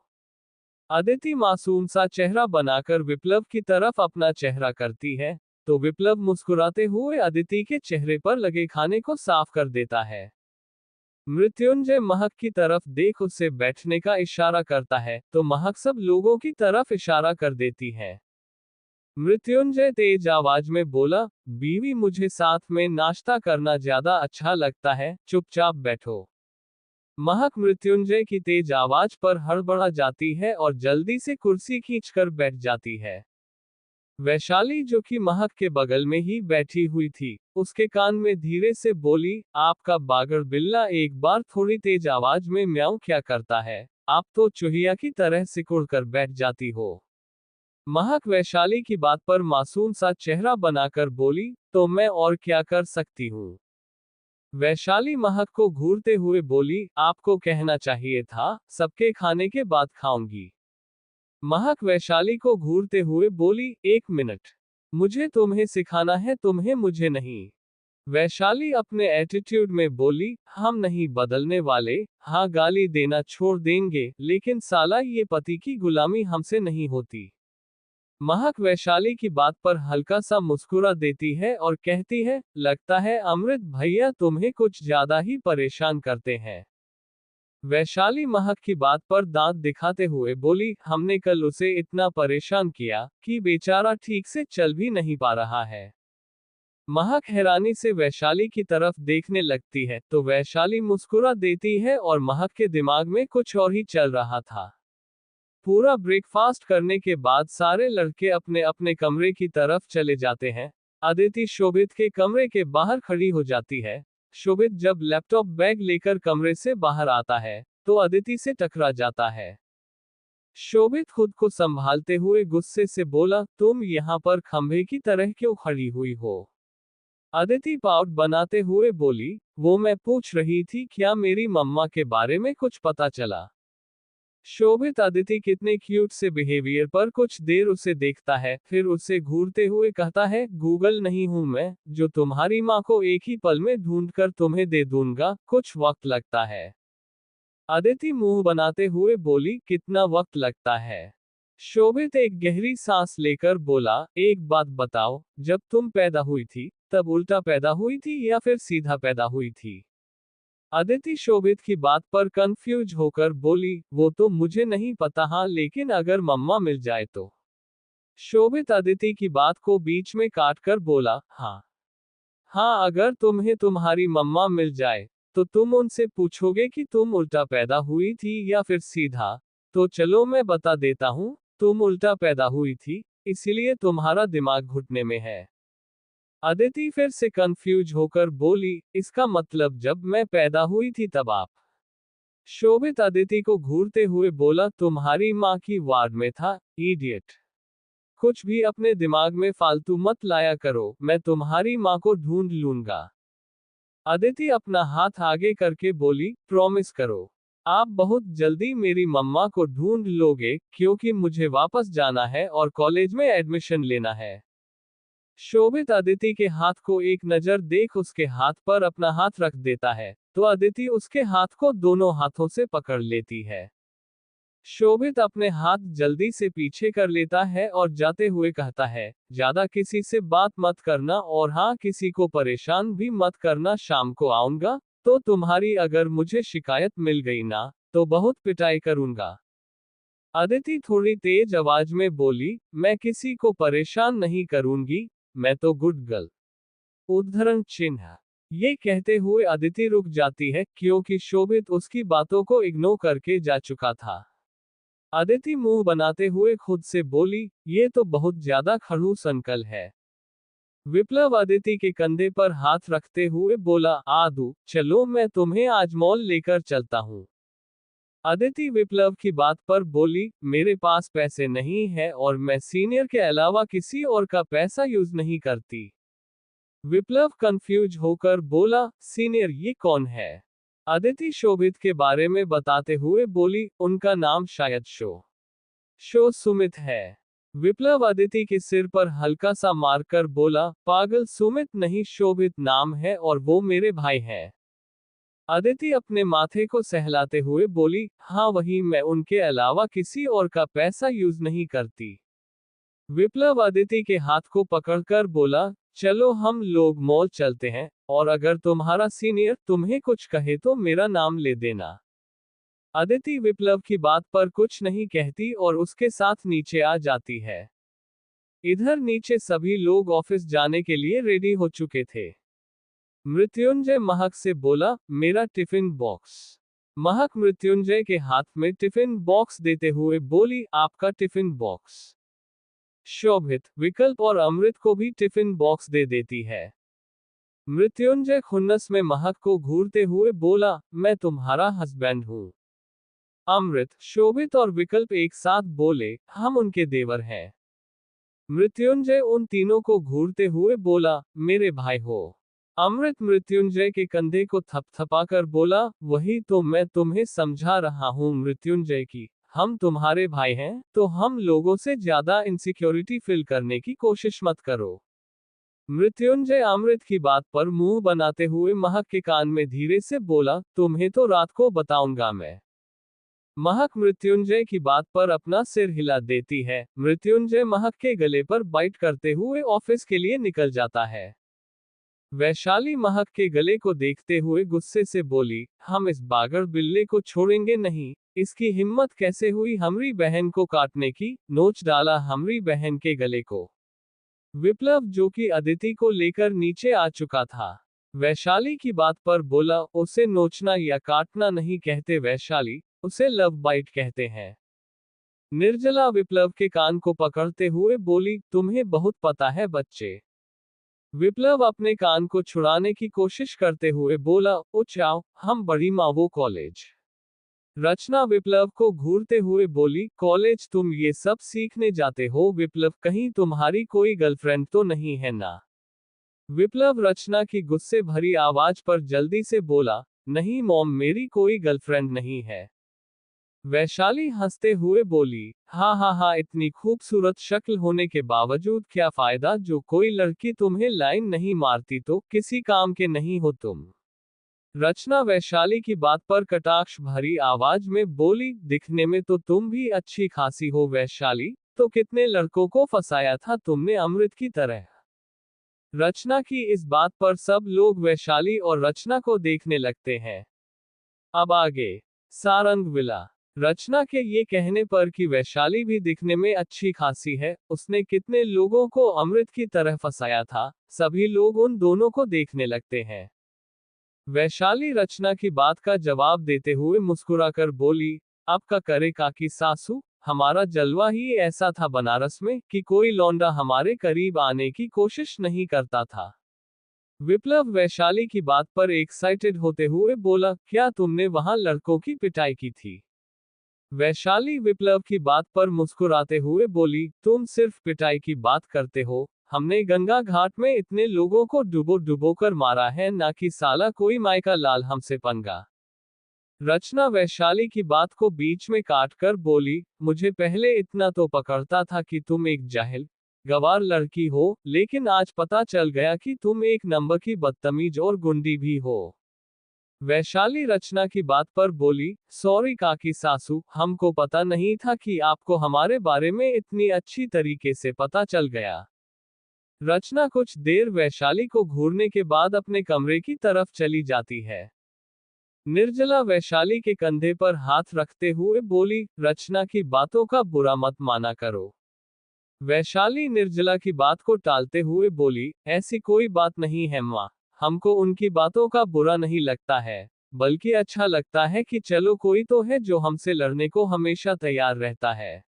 अदिति मासूम सा चेहरा बनाकर विप्लव की तरफ अपना चेहरा करती है, तो विप्लव मुस्कुराते हुए अदिति के चेहरे पर लगे खाने को साफ कर देता है। मृत्युंजय महक की तरफ देख उससे बैठने का इशारा करता है, तो महक सब लोगों की तरफ इशारा कर देती है। मृत्युंजय तेज आवाज में बोला, बीवी मुझे साथ में नाश्ता करना ज्यादा अच्छा लगता है, चुपचाप बैठो। महक मृत्युंजय की तेज आवाज पर हड़बड़ा जाती है और जल्दी से कुर्सी खींचकर बैठ जाती है। वैशाली जो कि महक के बगल में ही बैठी हुई थी, उसके कान में धीरे से बोली, आपका बागर बिल्ला एक बार थोड़ी तेज आवाज में म्याऊं क्या करता है, आप तो चूहिया की तरह सिकुड़ कर बैठ जाती हो। महक वैशाली की बात पर मासूम सा चेहरा बनाकर बोली, तो मैं और क्या कर सकती हूँ। वैशाली महक को घूरते हुए बोली, आपको कहना चाहिए था, सबके खाने के बाद खाऊंगी। महक वैशाली को घूरते हुए बोली, एक मिनट, मुझे तुम्हें सिखाना है, तुम्हें मुझे नहीं। वैशाली अपने एटीट्यूड में बोली, हम नहीं बदलने वाले, हाँ गाली देना छोड़ देंगे, लेकिन साला ये पति की गुलामी हमसे नहीं होती। महक वैशाली की बात पर हल्का सा मुस्कुरा देती है और कहती है, लगता है अमृत भैया तुम्हें कुछ ज्यादा ही परेशान करते हैं। वैशाली महक की बात पर दांत दिखाते हुए बोली, हमने कल उसे इतना परेशान किया कि बेचारा ठीक से चल भी नहीं पा रहा है। महक हैरानी से वैशाली की तरफ देखने लगती है, तो वैशाली मुस्कुरा देती है और महक के दिमाग में कुछ और ही चल रहा था। पूरा ब्रेकफास्ट करने के बाद सारे लड़के अपने अपने कमरे की तरफ चले जाते हैं। अदिति शोभित के कमरे के बाहर खड़ी हो जाती है। शोभित जब लैपटॉप बैग लेकर कमरे से बाहर आता है, तो अदिति से टकरा जाता है। शोभित खुद को संभालते हुए गुस्से से बोला, तुम यहाँ पर खंभे की तरह क्यों खड़ी हुई हो। अदिति पाउट बनाते हुए बोली, वो मैं पूछ रही थी क्या मेरी मम्मा के बारे में कुछ पता चला। शोभित अदिति कितने क्यूट से बिहेवियर पर कुछ देर उसे देखता है, फिर उसे घूरते हुए कहता है, गूगल नहीं हूं मैं, जो तुम्हारी माँ को एक ही पल में ढूंढकर तुम्हें दे दूंगा, कुछ वक्त लगता है। अदिति मुंह बनाते हुए बोली, कितना वक्त लगता है। शोभित एक गहरी सांस लेकर बोला, एक बात बताओ, जब तुम पैदा हुई थी, तब उल्टा पैदा हुई थी या फिर सीधा पैदा हुई थी। अदिति शोभित की बात पर कंफ्यूज होकर बोली, वो तो मुझे नहीं पता, हाँ लेकिन अगर मम्मा मिल जाए तो। शोभित अदिति की बात को बीच में काटकर बोला, हाँ हाँ, अगर तुम्हें तुम्हारी मम्मा मिल जाए तो तुम उनसे पूछोगे कि तुम उल्टा पैदा हुई थी या फिर सीधा। तो चलो मैं बता देता हूँ, तुम उल्टा पैदा हुई थी, इसीलिए तुम्हारा दिमाग घुटने में है। अदिति फिर से कंफ्यूज होकर बोली, इसका मतलब जब मैं पैदा हुई थी तब आप। शोभित अदिति को घूरते हुए बोला, तुम्हारी माँ की वार्ड में था, इडियट। कुछ भी अपने दिमाग में फालतू मत लाया करो, मैं तुम्हारी माँ को ढूंढ लूंगा। अदिति अपना हाथ आगे करके बोली, प्रॉमिस करो। आप बहुत जल्दी मेरी मम्मा को ढूंढ लोगे क्योंकि मुझे वापस जाना है और कॉलेज में एडमिशन लेना है। शोभित अदिति के हाथ को एक नजर देख उसके हाथ पर अपना हाथ रख देता है, तो अदिति उसके हाथ को दोनों हाथों से पकड़ लेती है। शोभित अपने हाथ जल्दी से पीछे कर लेता है और जाते हुए कहता है, ज्यादा किसी से बात मत करना और हाँ, किसी को परेशान भी मत करना। शाम को आऊंगा तो तुम्हारी अगर मुझे शिकायत मिल गई ना, तो बहुत पिटाई करूंगा। अदिति थोड़ी तेज आवाज में बोली, मैं किसी को परेशान नहीं करूंगी, मैं तो गुड गर्ल। उद्धरण चिन्ह। ये कहते हुए अदिति रुक जाती है क्योंकि शोभित उसकी बातों को इग्नोर करके जा चुका था। अदिति मुंह बनाते हुए खुद से बोली, ये तो बहुत ज्यादा खड़ूस अंकल है। विप्लव अदिति के कंधे पर हाथ रखते हुए बोला, आदू चलो मैं तुम्हें आज मॉल लेकर चलता हूँ। अदिति विप्लव की बात पर बोली, मेरे पास पैसे नहीं है और मैं सीनियर के अलावा किसी और का पैसा यूज नहीं करती। विप्लव कंफ्यूज होकर बोला, सीनियर ये कौन है? अदिति शोभित के बारे में बताते हुए बोली, उनका नाम शायद शो सुमित है। विप्लव अदिति के सिर पर हल्का सा मारकर बोला, पागल, सुमित नहीं शोभित नाम है और वो मेरे भाई हैं। अदिति अपने माथे को सहलाते हुए बोली, हाँ वही, मैं उनके अलावा किसी और का पैसा यूज नहीं करती। विप्लव अदिति के हाथ को पकड़कर बोला, चलो हम लोग मॉल चलते हैं, और अगर तुम्हारा सीनियर तुम्हें कुछ कहे तो मेरा नाम ले देना। अदिति विप्लव की बात पर कुछ नहीं कहती और उसके साथ नीचे आ जाती है। इधर नीचे सभी लोग ऑफिस जाने के लिए रेडी हो चुके थे। मृत्युंजय महक से बोला, मेरा टिफिन बॉक्स। महक मृत्युंजय के हाथ में टिफिन बॉक्स देते हुए बोली, आपका टिफिन बॉक्स। शोभित, विकल्प और अमृत को भी टिफिन बॉक्स दे देती है। मृत्युंजय खुन्नस में महक को घूरते हुए बोला, मैं तुम्हारा हस्बैंड हूं। अमृत, शोभित और विकल्प एक साथ बोले, हम उनके देवर हैं। मृत्युंजय उन तीनों को घूरते हुए बोला, मेरे भाई हो। अमृत मृत्युंजय के कंधे को थपथपाकर बोला, वही तो मैं तुम्हें समझा रहा हूं मृत्युंजय की, हम तुम्हारे भाई हैं, तो हम लोगों से ज्यादा इनसिक्योरिटी फील करने की कोशिश मत करो। मृत्युंजय अमृत की बात पर मुंह बनाते हुए महक के कान में धीरे से बोला, तुम्हें तो रात को बताऊंगा मैं। महक मृत्युंजय की बात पर अपना सिर हिला देती है। मृत्युंजय महक के गले पर बाइट करते हुए ऑफिस के लिए निकल जाता है। वैशाली महक के गले को देखते हुए गुस्से से बोली, हम इस बागड़ बिल्ले को छोड़ेंगे नहीं, इसकी हिम्मत कैसे हुई हमारी बहन को काटने की, नोच डाला हमारी बहन के गले को। विप्लव, जो कि अदिति को लेकर नीचे आ चुका था, वैशाली की बात पर बोला, उसे नोचना या काटना नहीं कहते वैशाली, उसे लव बाइट कहते हैं। निर्जला विप्लव के कान को पकड़ते हुए बोली, तुम्हें बहुत पता है बच्चे। विप्लव अपने कान को छुड़ाने की कोशिश करते हुए बोला, उठ आओ, हम बड़ी मावो कॉलेज। रचना विप्लव को घूरते हुए बोली, कॉलेज तुम ये सब सीखने जाते हो विप्लव, कहीं तुम्हारी कोई गर्लफ्रेंड तो नहीं है ना? विप्लव रचना की गुस्से भरी आवाज पर जल्दी से बोला, नहीं मॉम, मेरी कोई गर्लफ्रेंड नहीं है। वैशाली हंसते हुए बोली, हाँ, इतनी खूबसूरत शक्ल होने के बावजूद क्या फायदा, जो कोई लड़की तुम्हें लाइन नहीं मारती तो किसी काम के नहीं हो तुम। रचना वैशाली की बात पर कटाक्ष भरी आवाज में बोली, दिखने में तो तुम भी अच्छी खासी हो वैशाली, तो कितने लड़कों को फंसाया था तुमने अमृत की तरह। रचना की इस बात पर सब लोग वैशाली और रचना को देखने लगते हैं। अब आगे सारंग विला। रचना के ये कहने पर कि वैशाली भी दिखने में अच्छी खासी है, उसने कितने लोगों को अमृत की तरह फंसाया था, सभी लोग उन दोनों को देखने लगते हैं। वैशाली रचना की बात का जवाब देते हुए मुस्कुराकर बोली, अब का करे काकी सासू, हमारा जलवा ही ऐसा था बनारस में कि कोई लौंडा हमारे करीब आने की कोशिश नहीं करता था। विप्लव वैशाली की बात पर एक्साइटेड होते हुए बोला, क्या तुमने वहां लड़कों की पिटाई की थी? वैशाली विप्लव की बात पर मुस्कुराते हुए बोली, तुम सिर्फ पिटाई की बात करते हो, हमने गंगा घाट में इतने लोगों को डुबो डुबो कर मारा है, ना कि साला कोई मायका लाल हमसे पंगा। रचना वैशाली की बात को बीच में काटकर बोली, मुझे पहले इतना तो पकड़ता था कि तुम एक जाहिल गवार लड़की हो, लेकिन आज पता चल गया कि तुम एक नंबर की बदतमीज और गुंडी भी हो। वैशाली रचना की बात पर बोली, सॉरी काकी सासू, हमको पता नहीं था कि आपको हमारे बारे में इतनी अच्छी तरीके से पता चल गया। रचना कुछ देर वैशाली को घूरने के बाद अपने कमरे की तरफ चली जाती है। निर्जला वैशाली के कंधे पर हाथ रखते हुए बोली, रचना की बातों का बुरा मत माना करो। वैशाली निर्जला की बात को टालते हुए बोली, ऐसी कोई बात नहीं है माँ, हमको उनकी बातों का बुरा नहीं लगता है, बल्कि अच्छा लगता है कि चलो कोई तो है जो हमसे लड़ने को हमेशा तैयार रहता है।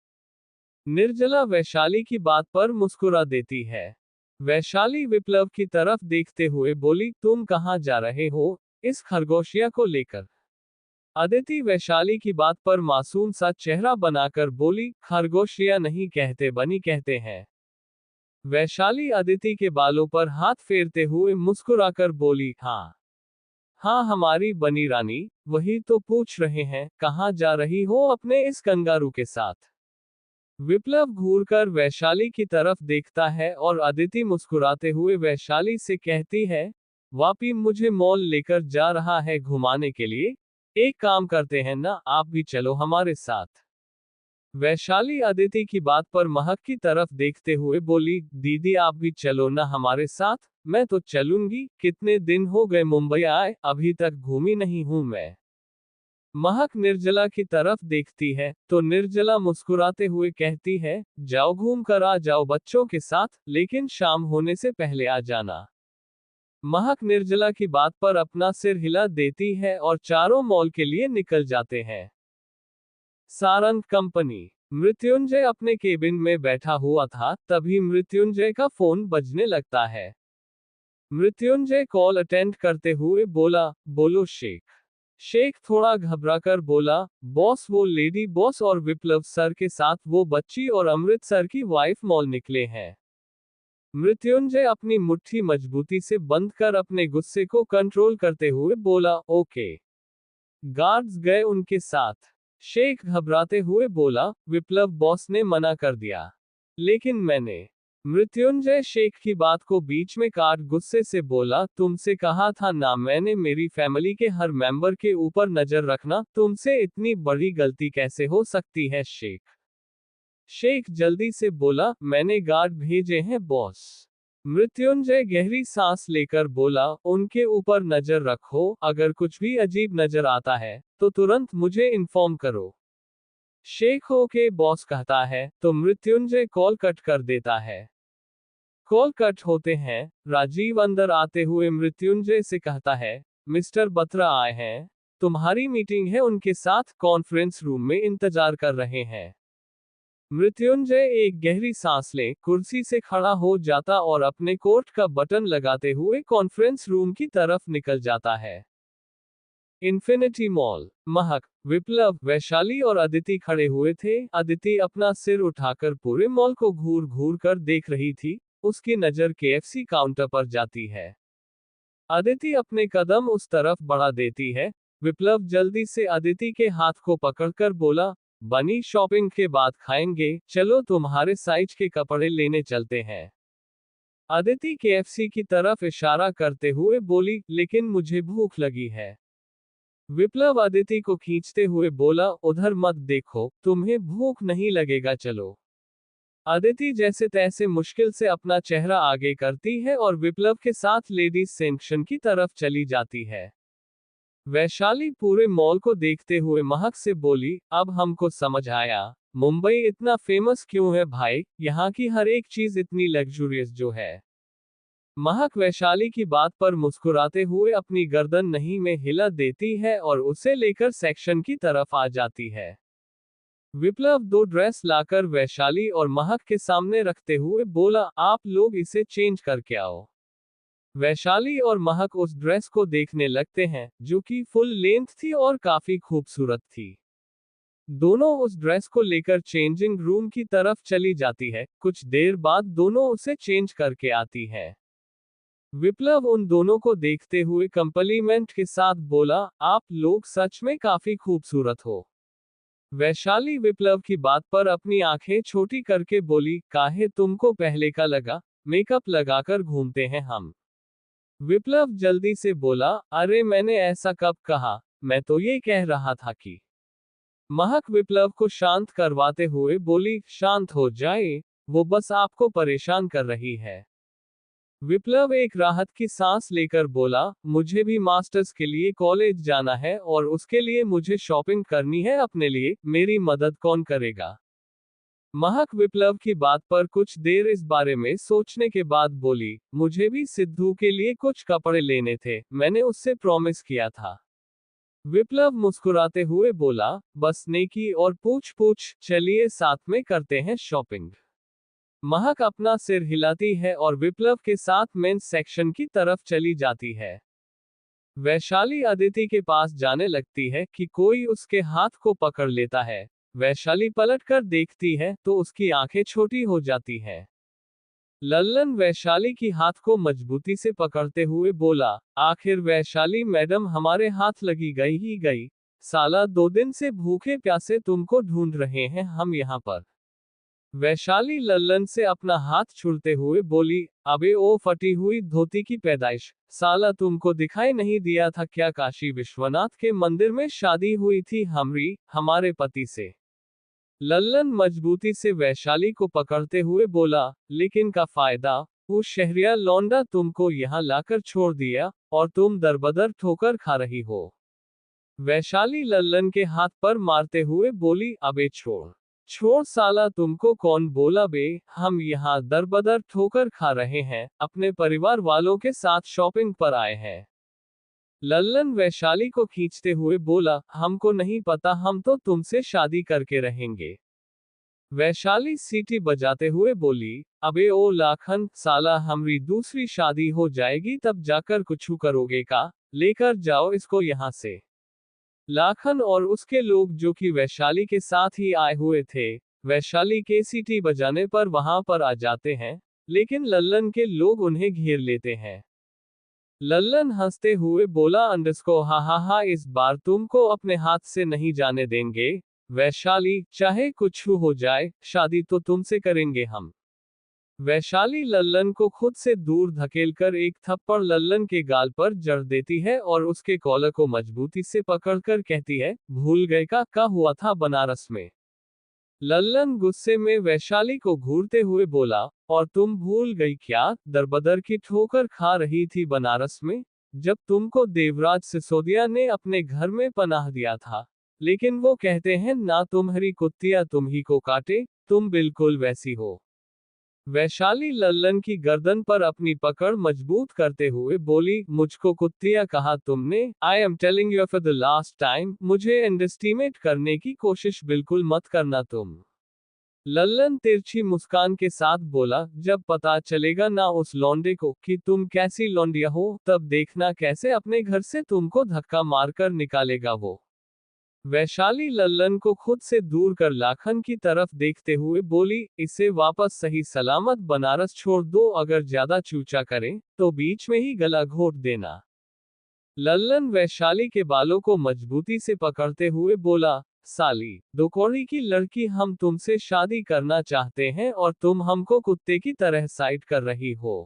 निर्जला वैशाली की बात पर मुस्कुरा देती है। वैशाली विप्लव की तरफ देखते हुए बोली, तुम कहाँ जा रहे हो इस खरगोशिया को लेकर? अदिति वैशाली की बात पर मासूम सा चेहरा बनाकर बोली, खरगोशिया नहीं कहते बनी कहते हैं। वैशाली अदिति के बालों पर हाथ फेरते हुए मुस्कुराकर बोली, हाँ हाँ हमारी बनी रानी, वही तो पूछ रहे हैं, कहाँ जा रही हो अपने इस कंगारू के साथ? विप्लव घूरकर वैशाली की तरफ देखता है और अदिति मुस्कुराते हुए वैशाली से कहती है, वापी मुझे मॉल लेकर जा रहा है घुमाने के लिए, एक काम करते हैं ना, आप भी चलो हमारे साथ। वैशाली अदिति की बात पर महक की तरफ देखते हुए बोली, दीदी आप भी चलो ना हमारे साथ। मैं तो चलूंगी, कितने दिन हो गए मुंबई आए, अभी तक घूमी नहीं हूं मैं। महक निर्जला की तरफ देखती है तो निर्जला मुस्कुराते हुए कहती है, जाओ घूम कर आ जाओ बच्चों के साथ, लेकिन शाम होने से पहले आ जाना। महक निर्जला की बात पर अपना सिर हिला देती है और चारों मॉल के लिए निकल जाते हैं। सारंग कंपनी। मृत्युंजय अपने केबिन में बैठा हुआ था, तभी मृत्युंजय का फोन बजने लगता है। मृत्युंजय कॉल अटेंड करते हुए बोला, बोलो शेख। शेख थोड़ा घबराकर बोला, बॉस वो लेडी बॉस और विप्लव सर के साथ वो बच्ची और अमृतसर की वाइफ मॉल निकले हैं। मृत्युंजय अपनी मुट्ठी मजबूती से बंद कर अपने गुस्से को कंट्रोल करते हुए बोला, ओके। गार्ड्स गए उनके साथ। शेख घबराते हुए बोला, विप्लव बॉस ने मना कर दिया। लेकिन मैंने। मृत्युंजय शेख की बात को बीच में काट गुस्से से बोला, तुमसे कहा था ना मैंने मेरी फैमिली के हर मेंबर के ऊपर नजर रखना, तुमसे इतनी बड़ी गलती कैसे हो सकती है शेख? शेख जल्दी से बोला, मैंने गार्ड भेजे हैं बॉस। मृत्युंजय गहरी सांस लेकर बोला, उनके ऊपर नजर रखो, अगर कुछ भी अजीब नजर आता है तो तुरंत मुझे इन्फॉर्म करो। शेख के बॉस कहता है तो मृत्युंजय कॉल कट कर देता है। कॉल कट होते हैं, राजीव अंदर आते हुए मृत्युंजय से कहता है, मिस्टर बत्रा आए हैं, तुम्हारी मीटिंग है उनके साथ, कॉन्फ्रेंस रूम में इंतजार कर रहे हैं। मृत्युंजय एक गहरी सांस ले कुर्सी से खड़ा हो जाता और अपने कोट का बटन लगाते हुए कॉन्फ्रेंस रूम की तरफ निकल जाता है। Infinity mall. महक, विप्लव, वैशाली और अदिति खड़े हुए थे। अदिति अपना सिर उठाकर पूरे मॉल को घूर घूर कर देख रही थी। उसकी नजर केएफसी काउंटर पर जाती है। अदिति अपने कदम उस तरफ बढ़ा देती है। विप्लव जल्दी से अदिति के हाथ को पकड़कर बोला, बनी शॉपिंग के बाद खाएंगे, चलो तुम्हारे साइज के कपड़े लेने चलते हैं। अदिति केएफसी की तरफ इशारा करते हुए बोली, लेकिन मुझे भूख लगी है। विप्लव अदिति को खींचते हुए बोला, उधर मत देखो, तुम्हें भूख नहीं लगेगा चलो। अदिति जैसे तैसे मुश्किल से अपना चेहरा आगे करती है और विप्लव के साथ लेडीज सेक्शन की तरफ चली जाती है। वैशाली पूरे मॉल को देखते हुए महक से बोली, अब हमको समझ आया, मुंबई इतना फेमस क्यों है भाई, यहाँ की हर एक चीज इतनी लग्जूरियस जो है। महक वैशाली की बात पर मुस्कुराते हुए अपनी गर्दन नहीं में हिला देती है और उसे लेकर सेक्शन की तरफ आ जाती है। विप्लव दो ड्रेस लाकर वैशाली और महक के सामने रखते हुए बोला, आप लोग इसे चेंज करके आओ। वैशाली और महक उस ड्रेस को देखने लगते हैं, जो कि फुल लेंथ थी और काफी खूबसूरत थी। दोनों उस ड्रेस को लेकर चेंजिंग रूम की तरफ चली जाती है। कुछ देर बाद दोनों उसे चेंज करके आती है। विप्लव उन दोनों को देखते हुए कम्प्लीमेंट के साथ बोला, आप लोग सच में काफी खूबसूरत हो। वैशाली विप्लव की बात पर अपनी आंखें छोटी करके बोली, काहे तुमको पहले का लगा, मेकअप लगाकर घूमते हैं हम। विप्लव जल्दी से बोला, अरे मैंने ऐसा कब कहा, मैं तो ये कह रहा था कि। महक विप्लव को शांत करवाते हुए बोली, शांत हो जाए, वो बस आपको परेशान कर रही है। विप्लव एक राहत की सांस लेकर बोला, मुझे भी मास्टर्स के लिए कॉलेज जाना है और उसके लिए मुझे शॉपिंग करनी है अपने लिए, मेरी मदद कौन करेगा। महक विप्लव की बात पर कुछ देर इस बारे में सोचने के बाद बोली, मुझे भी सिद्धू के लिए कुछ कपड़े लेने थे, मैंने उससे प्रॉमिस किया था। विप्लव मुस्कुराते हुए बोला, बस नेकी और पूछ पूछ, चलिए साथ में करते हैं शॉपिंग। महक अपना सिर हिलाती है और विप्लव के साथ मेंस सेक्शन की तरफ चली जाती है। वैशाली अदिति के पास जाने लगती है कि कोई उसके हाथ को पकड़ लेता है। वैशाली पलटकर देखती है तो उसकी आंखें छोटी हो जाती हैं। लल्लन वैशाली की हाथ को मजबूती से पकड़ते हुए बोला, आखिर वैशाली मैडम हमारे हाथ लगी गई ही गई। साला 2 दिन से भूखे प्यासे तुमको ढूंढ रहे हैं हम यहाँ पर। वैशाली लल्लन से अपना हाथ छुड़ते हुए बोली, अबे ओ फटी हुई धोती की पैदाइश, साला तुमको दिखाई नहीं दिया था क्या काशी विश्वनाथ के मंदिर में शादी हुई थी हमारे पति से। लल्लन मजबूती से वैशाली को पकड़ते हुए बोला, लेकिन का फायदा, वो शहरिया लौंडा तुमको यहाँ लाकर छोड़ दिया और तुम दरबदर ठोकर खा रही हो। वैशाली लल्लन के हाथ पर मारते हुए बोली, अबे छोड़ छोड़ साला, तुमको कौन बोला बे, हम यहाँ दरबदर ठोकर खा रहे हैं, अपने परिवार वालों के साथ शॉपिंग पर आए हैं। लल्लन वैशाली को खींचते हुए बोला, हमको नहीं पता, हम तो तुमसे शादी करके रहेंगे। वैशाली सीटी बजाते हुए बोली, अबे ओ लाखन, साला हमारी दूसरी शादी हो जाएगी तब जाकर कुछू करोगे का, लेकर जाओ इसको यहाँ से। लाखन और उसके लोग जो कि वैशाली के साथ ही आए हुए थे, वैशाली के सीटी बजाने पर वहां पर आ जाते हैं, लेकिन लल्लन के लोग उन्हें घेर लेते हैं। लल्लन हंसते हुए बोला, अंडस्को हा हा हा, इस बार तुमको अपने हाथ से नहीं जाने देंगे। वैशाली, चाहे कुछ हो जाए, शादी तो तुमसे करेंगे हम। वैशाली लल्लन को खुद से दूर धकेलकर एक थप्पड़ लल्लन के गाल पर जड़ देती है और उसके कॉलर को मजबूती से पकड़कर कहती है, भूल गए का हुआ था बनारस में। लल्लन गुस्से में वैशाली को घूरते हुए बोला, और तुम भूल गई क्या, दरबदर की ठोकर खा रही थी बनारस में, जब तुमको देवराज सिसोदिया ने अपने घर में पनाह दिया था। लेकिन वो कहते हैं ना, तुम्हारी कुत्तियां तुम ही को काटे, तुम बिल्कुल वैसी हो। वैशाली लल्लन की गर्दन पर अपनी पकड़ मजबूत करते हुए बोली, मुझको कुत्तिया कहा तुमने, I am telling you for the last time, मुझे अंडरस्टिमेट करने की कोशिश बिल्कुल मत करना तुम। लल्लन तिरछी मुस्कान के साथ बोला, जब पता चलेगा ना उस लौंडे को कि तुम कैसी लौंडिया हो, तब देखना कैसे अपने घर से तुमको धक्का मारकर निकालेगा वो। वैशाली लल्लन को खुद से दूर कर लाखन की तरफ देखते हुए बोली, इसे वापस सही सलामत बनारस छोड़ दो, अगर ज्यादा चूचा करें तो बीच में ही गला घोट देना। लल्लन वैशाली के बालों को मजबूती से पकड़ते हुए बोला, साली दो कौड़ी की लड़की, हम तुमसे शादी करना चाहते हैं और तुम हमको कुत्ते की तरह साइड कर रही हो।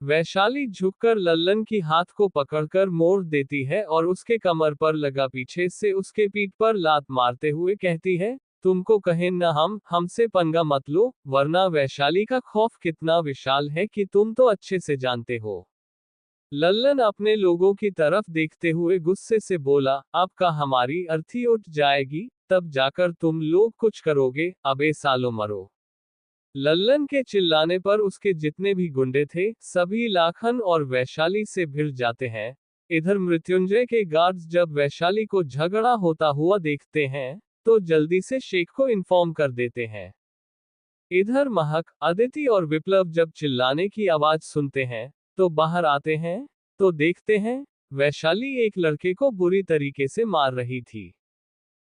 वैशाली झुककर लल्लन की हाथ को पकड़कर मोड़ देती है और उसके कमर पर लगा पीछे से उसके पीठ पर लात मारते हुए कहती है, तुमको कहें न हमसे पंगा मत लो, वरना वैशाली का खौफ कितना विशाल है कि तुम तो अच्छे से जानते हो। लल्लन अपने लोगों की तरफ देखते हुए गुस्से से बोला, अब का हमारी अर्थी उठ जाएगी, तब जाकर तुम लोग कुछ करोगे, अबे सालो मरो। लल्लन के चिल्लाने पर उसके जितने भी गुंडे थे, सभी लाखन और वैशाली से भिड़ जाते हैं। इधर मृत्युंजय के गार्ड्स जब वैशाली को झगड़ा होता हुआ देखते हैं, तो जल्दी से शेख को इन्फॉर्म कर देते हैं। इधर महक, अदिति और विप्लव जब चिल्लाने की आवाज सुनते हैं, तो बाहर आते हैं, तो देखते हैं, वैशाली एक लड़के को बुरी तरीके से मार रही थी।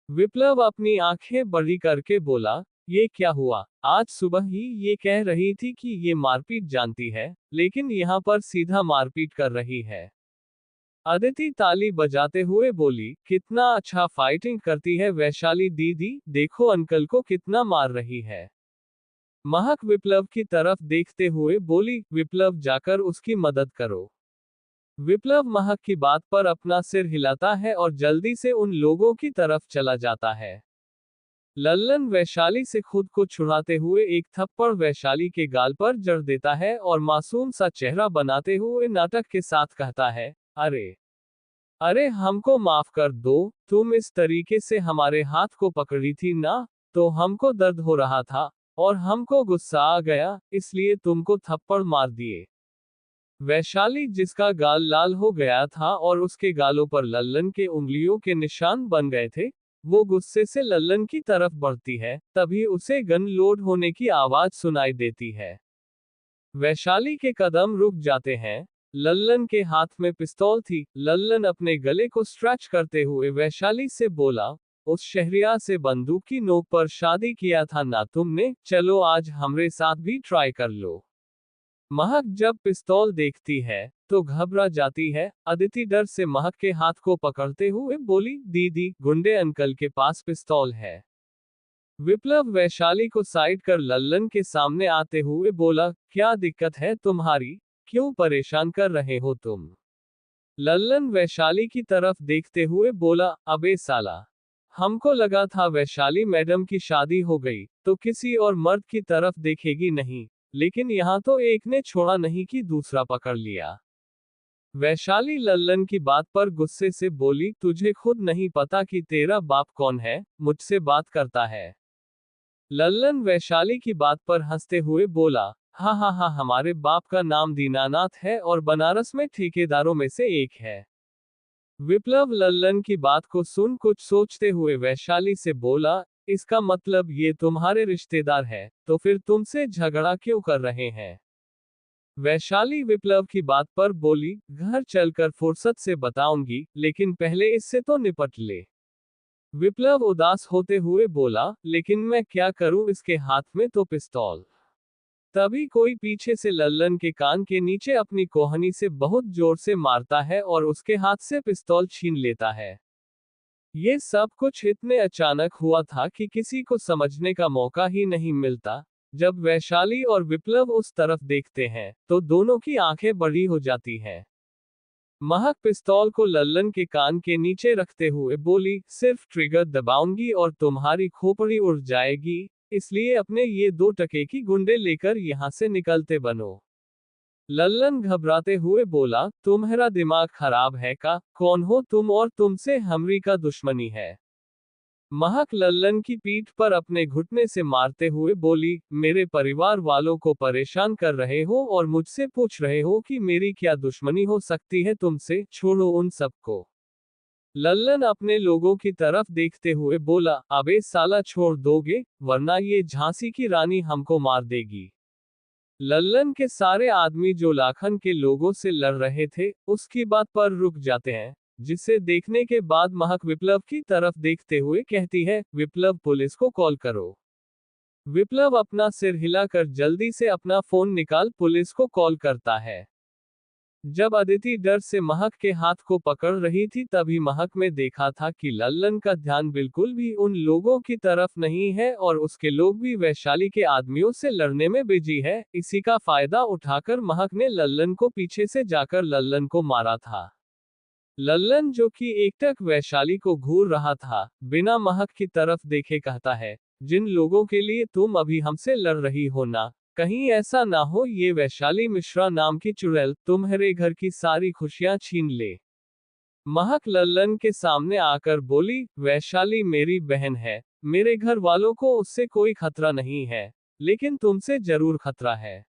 विप्लव अपनी आंखें बड़ी करके बोला, ये क्या हुआ? आज सुबह ही ये कह रही थी कि ये मारपीट जानती है, लेकिन यहाँ पर सीधा मारपीट कर रही है। अदिति ताली बजाते हुए बोली, कितना अच्छा फाइटिंग करती है वैशाली दीदी, देखो अंकल को कितना मार रही है। महक विप्लव की तरफ देखते हुए बोली, विप्लव जाकर उसकी मदद करो। विप्लव महक की बात पर अपना सिर हिलाता है और जल्दी से उन लोगों की तरफ चला जाता है। लल्लन वैशाली से खुद को छुड़ाते हुए एक थप्पड़ वैशाली के गाल पर जड़ देता है और मासूम सा चेहरा बनाते हुए नाटक के साथ कहता है, अरे अरे हमको माफ कर दो, तुम इस तरीके से हमारे हाथ को पकड़ी थी ना, तो हमको दर्द हो रहा था और हमको गुस्सा आ गया, इसलिए तुमको थप्पड़ मार दिए। वैशाली जिसका गाल लाल हो गया था और उसके गालों पर लल्लन के उंगलियों के निशान बन गए थे, वो गुस्से से लल्लन की तरफ बढ़ती है, तभी उसे गन लोड होने की आवाज सुनाई देती है। वैशाली के कदम रुक जाते हैं। लल्लन के हाथ में पिस्तौल थी। लल्लन अपने गले को स्ट्रेच करते हुए वैशाली से बोला, उस शहरिया से बंदूक की नोक पर शादी किया था ना तुमने, चलो आज हमरे साथ भी ट्राई कर लो। महक जब पिस्तौल देखती है तो घबरा जाती है। अदिति डर से महक के हाथ को पकड़ते हुए बोली, दीदी गुंडे अंकल के पास पिस्तौल है। विप्लव वैशाली को साइड कर लल्लन के सामने आते हुए बोला, क्या दिक्कत है तुम्हारी, क्यों परेशान कर रहे हो तुम? लल्लन वैशाली की तरफ देखते हुए बोला, अबे साला, हमको लगा था वैशाली मैडम की शादी हो गई तो किसी और मर्द की तरफ देखेगी नहीं, लेकिन यहाँ तो एक ने छोड़ा नहीं कि दूसरा पकड़ लिया। वैशाली लल्लन की बात पर गुस्से से बोली, तुझे खुद नहीं पता कि तेरा बाप कौन है, मुझसे बात करता है। लल्लन वैशाली की बात पर हंसते हुए बोला, हाँ हाँ हाँ, हमारे बाप का नाम दीनानाथ है और बनारस में ठेकेदारों में से एक है। विप्लव लल्लन की बात को सुन कुछ सोचते हुए वैशाली से बोला, इसका मतलब ये तुम्हारे रिश्तेदार है, तो फिर तुमसे झगड़ा क्यों कर रहे हैं? वैशाली विप्लव की बात पर बोली, घर चलकर फुर्सत से बताऊंगी, लेकिन पहले इससे तो निपट ले। विप्लव उदास होते हुए बोला, लेकिन मैं क्या करूं, इसके हाथ में तो पिस्तौल। तभी कोई पीछे से लल्लन के कान के नीचे अपनी कोहनी से बहुत जोर से मारता है और उसके हाथ से पिस्तौल छीन लेता है। ये सब कुछ इतने अचानक हुआ था कि किसी को समझने का मौका ही नहीं मिलता। जब वैशाली और विप्लव उस तरफ देखते हैं तो दोनों की आंखें बड़ी हो जाती हैं। महक पिस्तौल को लल्लन के कान के नीचे रखते हुए बोली, सिर्फ ट्रिगर दबाऊंगी और तुम्हारी खोपड़ी उड़ जाएगी, इसलिए अपने ये 2 टके की गुंडे लेकर यहां से निकलते बनो। लल्लन घबराते हुए बोला, तुम्हारा दिमाग खराब है का, कौन हो तुम और तुमसे हमरी का दुश्मनी है? महक लल्लन की पीठ पर अपने घुटने से मारते हुए बोली, मेरे परिवार वालों को परेशान कर रहे हो और मुझसे पूछ रहे हो कि मेरी क्या दुश्मनी हो सकती है तुमसे, छोड़ो उन सबको। लल्लन अपने लोगों की तरफ देखते हुए बोला, अबे साला छोड़ दोगे, वरना ये झांसी की रानी हमको मार देगी। लल्लन के सारे आदमी जो लाखन के लोगों से लड़ रहे थे, उसकी बात पर रुक जाते हैं, जिसे देखने के बाद महक विप्लव की तरफ देखते हुए कहती है, विप्लव पुलिस को कॉल करो। विप्लव अपना सिर हिलाकर जल्दी से अपना फोन निकाल पुलिस को कॉल करता है। जब अदिति डर से महक के हाथ को पकड़ रही थी तभी महक में देखा था कि लल्लन का ध्यान बिल्कुल भी उन लोगों की तरफ नहीं है और उसके लोग भी वैशाली के आदमियों से लड़ने में बिजी है। इसी का फायदा उठाकर महक ने लल्लन को पीछे से जाकर लल्लन को मारा था। लल्लन जो कि एकटक वैशाली को घूर रहा था, बिना महक की तरफ देखे कहता है, जिन लोगों के लिए तुम अभी हमसे लड़ रही हो ना, कहीं ऐसा ना हो ये वैशाली मिश्रा नाम की चुड़ैल तुम्हारे घर की सारी खुशियां छीन ले। महक लल्लन के सामने आकर बोली, वैशाली मेरी बहन है, मेरे घर वालों को उससे कोई खतरा नहीं है, लेकिन तुमसे जरूर खतरा है।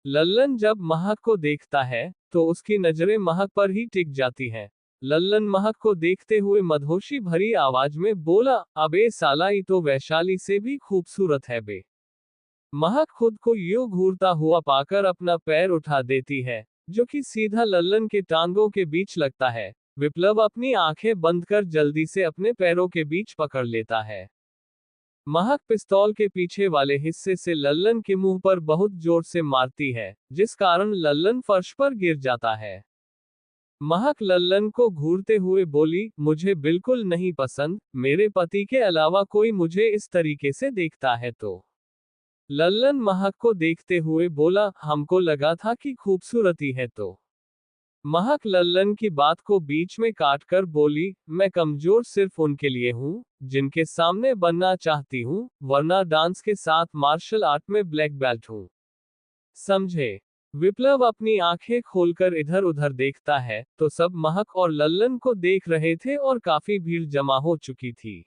लल्लन जब महक को देखता है तो उसकी नजरें महक पर ही टिक जाती हैं। लल्लन महक को देखते हुए मदहोशी भरी आवाज में बोला, अबे साला ये तो वैशाली से भी खूबसूरत है बे। महक खुद को यूं घूरता हुआ पाकर अपना पैर उठा देती है, जो कि सीधा लल्लन के टांगों के बीच लगता है। विप्लव अपनी आंखें बंद कर जल्दी से अपने पैरों के बीच पकड़ लेता है। महक पिस्तौल के पीछे वाले हिस्से से लल्लन के मुंह पर बहुत जोर से मारती है, जिस कारण लल्लन फर्श पर गिर जाता है। महक लल्लन को घूरते हुए बोली, मुझे बिल्कुल नहीं पसंद, मेरे पति के अलावा कोई मुझे इस तरीके से देखता है तो। लल्लन महक को देखते हुए बोला, हमको लगा था कि खूबसूरती है तो। महक लल्लन की बात को बीच में काटकर बोली, मैं कमजोर सिर्फ उनके लिए हूँ जिनके सामने बनना चाहती हूँ, वरना डांस के साथ मार्शल आर्ट में ब्लैक बेल्ट हूँ। समझे? विप्लव अपनी आंखें खोलकर इधर उधर देखता है तो सब महक और लल्लन को देख रहे थे और काफी भीड़ जमा हो चुकी थी।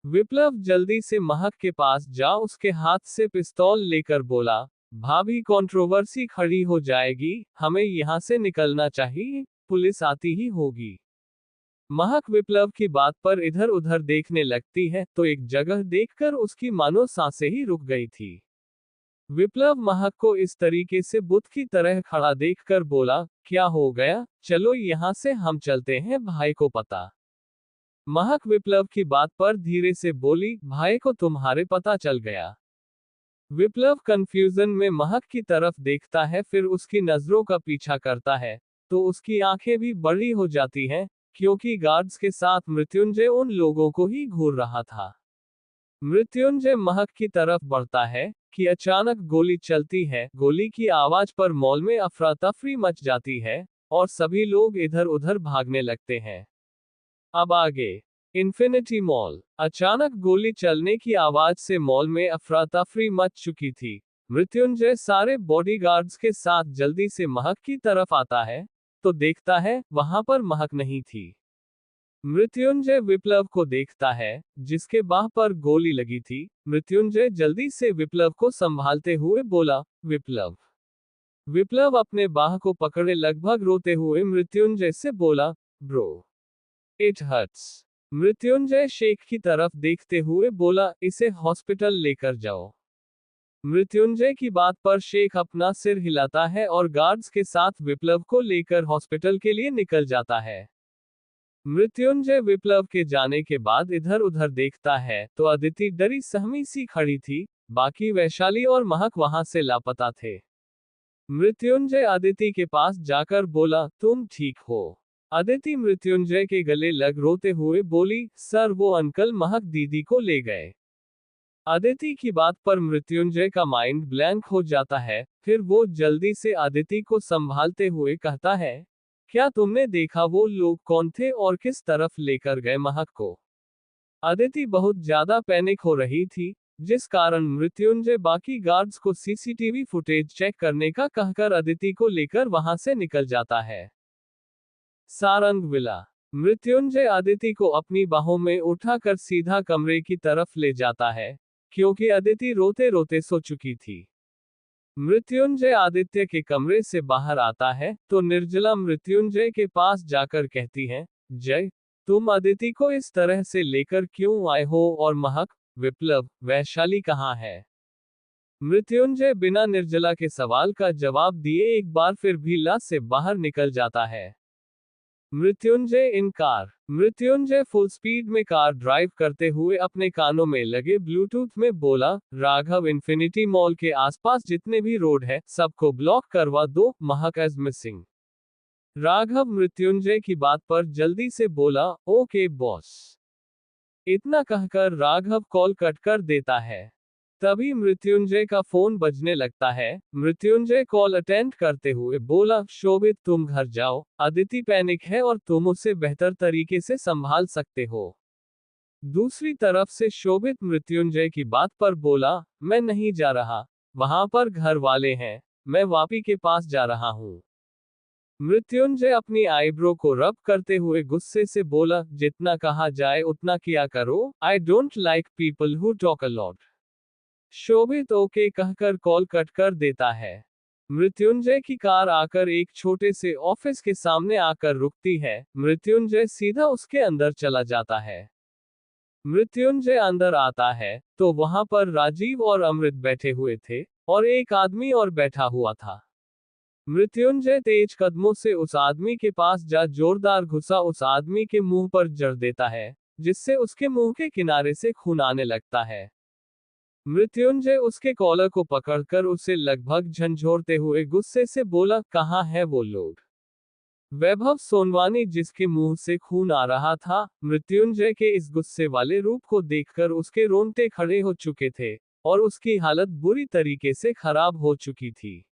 विप्लव जल्दी से महक के पास जा उसके हाथ से पिस्तौल लेकर बोला, भाभी कंट्रोवर्सी खड़ी हो जाएगी, हमें यहाँ से निकलना चाहिए, पुलिस आती ही होगी। महक विप्लव की बात पर इधर उधर देखने लगती है तो एक जगह देखकर उसकी मानो सांसें ही रुक गई थी। विप्लव महक को इस तरीके से बुत की तरह खड़ा देखकर बोला, क्या हो गया, चलो यहाँ से हम चलते हैं, भाई को पता। महक विप्लव की बात पर धीरे से बोली, भाई को तुम्हारे पता चल गया। विप्लव कंफ्यूजन में महक की तरफ देखता है, फिर उसकी नजरों का पीछा करता है तो उसकी आंखें भी बड़ी हो जाती हैं, क्योंकि गार्ड्स के साथ मृत्युंजय उन लोगों को ही घूर रहा था। मृत्युंजय महक की तरफ बढ़ता है कि अचानक गोली चलती है। गोली की आवाज पर मॉल में अफरा तफरी मच जाती है और सभी लोग इधर उधर भागने लगते हैं। अब आगे इन्फिनिटी मॉल। अचानक गोली चलने की आवाज से मॉल में अफरा तफरी मच चुकी थी। मृत्युंजय सारे बॉडीगार्ड्स के साथ जल्दी से महक की तरफ आता है तो देखता है वहां पर महक नहीं थी। मृत्युंजय विप्लव को देखता है जिसके बाह पर गोली लगी थी। मृत्युंजय जल्दी से विप्लव को संभालते हुए बोला, विप्लव। विप्लव अपने बाह को पकड़े लगभग रोते हुए मृत्युंजय से बोला, bro, it hurts. Mrityunjay Sheikh की तरफ देखते हुए बोला, इसे हॉस्पिटल लेकर जाओ। मृत्युंजय की बात पर शेख अपना सिर हिलाता है और गार्ड्स के साथ विप्लव को लेकर हॉस्पिटल के लिए निकल जाता है। मृत्युंजय विप्लव के जाने के बाद इधर उधर देखता है तो अदिति डरी सहमी सी खड़ी थी, बाकी वैशाली और महक वहां से लापता थे। मृत्युंजय अदिति के पास जाकर बोला, तुम ठीक हो? अदिति मृत्युंजय के गले लग रोते हुए बोली, सर वो अंकल महक दीदी को ले गए। अदिति की बात पर मृत्युंजय का माइंड ब्लैंक हो जाता है, फिर वो जल्दी से अदिति को संभालते हुए कहता है, क्या तुमने देखा वो लोग कौन थे और किस तरफ लेकर गए महक को? अदिति बहुत ज्यादा पैनिक हो रही थी, जिस कारण मृत्युंजय बाकी गार्ड्स को सीसीटीवी फुटेज चेक करने का कहकर अदिति को लेकर वहां से निकल जाता है। सारंग विला। मृत्युंजय अदिति को अपनी बाहों में उठाकर सीधा कमरे की तरफ ले जाता है, क्योंकि अदिति रोते रोते सो चुकी थी। मृत्युंजय आदित्य के कमरे से बाहर आता है तो निर्जला मृत्युंजय के पास जाकर कहती है, जय, तुम अदिति को इस तरह से लेकर क्यों आए हो और महक, विप्लव, वैशाली कहाँ है? मृत्युंजय बिना निर्जला के सवाल का जवाब दिए एक बार फिर भी ला से बाहर निकल जाता है। मृत्युंजय इन कार। मृत्युंजय फुल स्पीड में कार ड्राइव करते हुए अपने कानों में लगे ब्लूटूथ में बोला, राघव, इन्फिनिटी मॉल के आसपास जितने भी रोड है सबको ब्लॉक करवा दो, महक इज मिसिंग। राघव मृत्युंजय की बात पर जल्दी से बोला, ओके बॉस। इतना कहकर राघव कॉल कट कर देता है। तभी मृत्युंजय का फोन बजने लगता है। मृत्युंजय कॉल अटेंड करते हुए बोला, शोभित, तुम घर जाओ, अदिति पैनिक है और तुम उसे बेहतर तरीके से संभाल सकते हो। दूसरी तरफ से शोभित मृत्युंजय की बात पर बोला, मैं नहीं जा रहा, वहां पर घर वाले हैं, मैं वापी के पास जा रहा हूं। मृत्युंजय अपनी आईब्रो को रब करते हुए गुस्से से बोला, जितना कहा जाए उतना किया करो, I don't like people who talk a lot. Shobhit okay कहकर कॉल कट कर देता है। मृत्युंजय की कार आकर एक छोटे से ऑफिस के सामने आकर रुकती है। मृत्युंजय सीधा उसके अंदर चला जाता है। मृत्युंजय अंदर आता है तो वहां पर राजीव और अमृत बैठे हुए थे और एक आदमी और बैठा हुआ था। मृत्युंजय तेज कदमों से उस आदमी के पास जा जोरदार घुसा उस आदमी के मुंह पर जड़ देता है, जिससे उसके मुंह के किनारे से खून आने लगता है। मृत्युंजय उसके कॉलर को पकड़कर उसे लगभग झंझोरते हुए गुस्से से बोला, कहाँ है वो लोग? वैभव सोनवानी, जिसके मुंह से खून आ रहा था, मृत्युंजय के इस गुस्से वाले रूप को देखकर उसके रोंगटे खड़े हो चुके थे और उसकी हालत बुरी तरीके से खराब हो चुकी थी।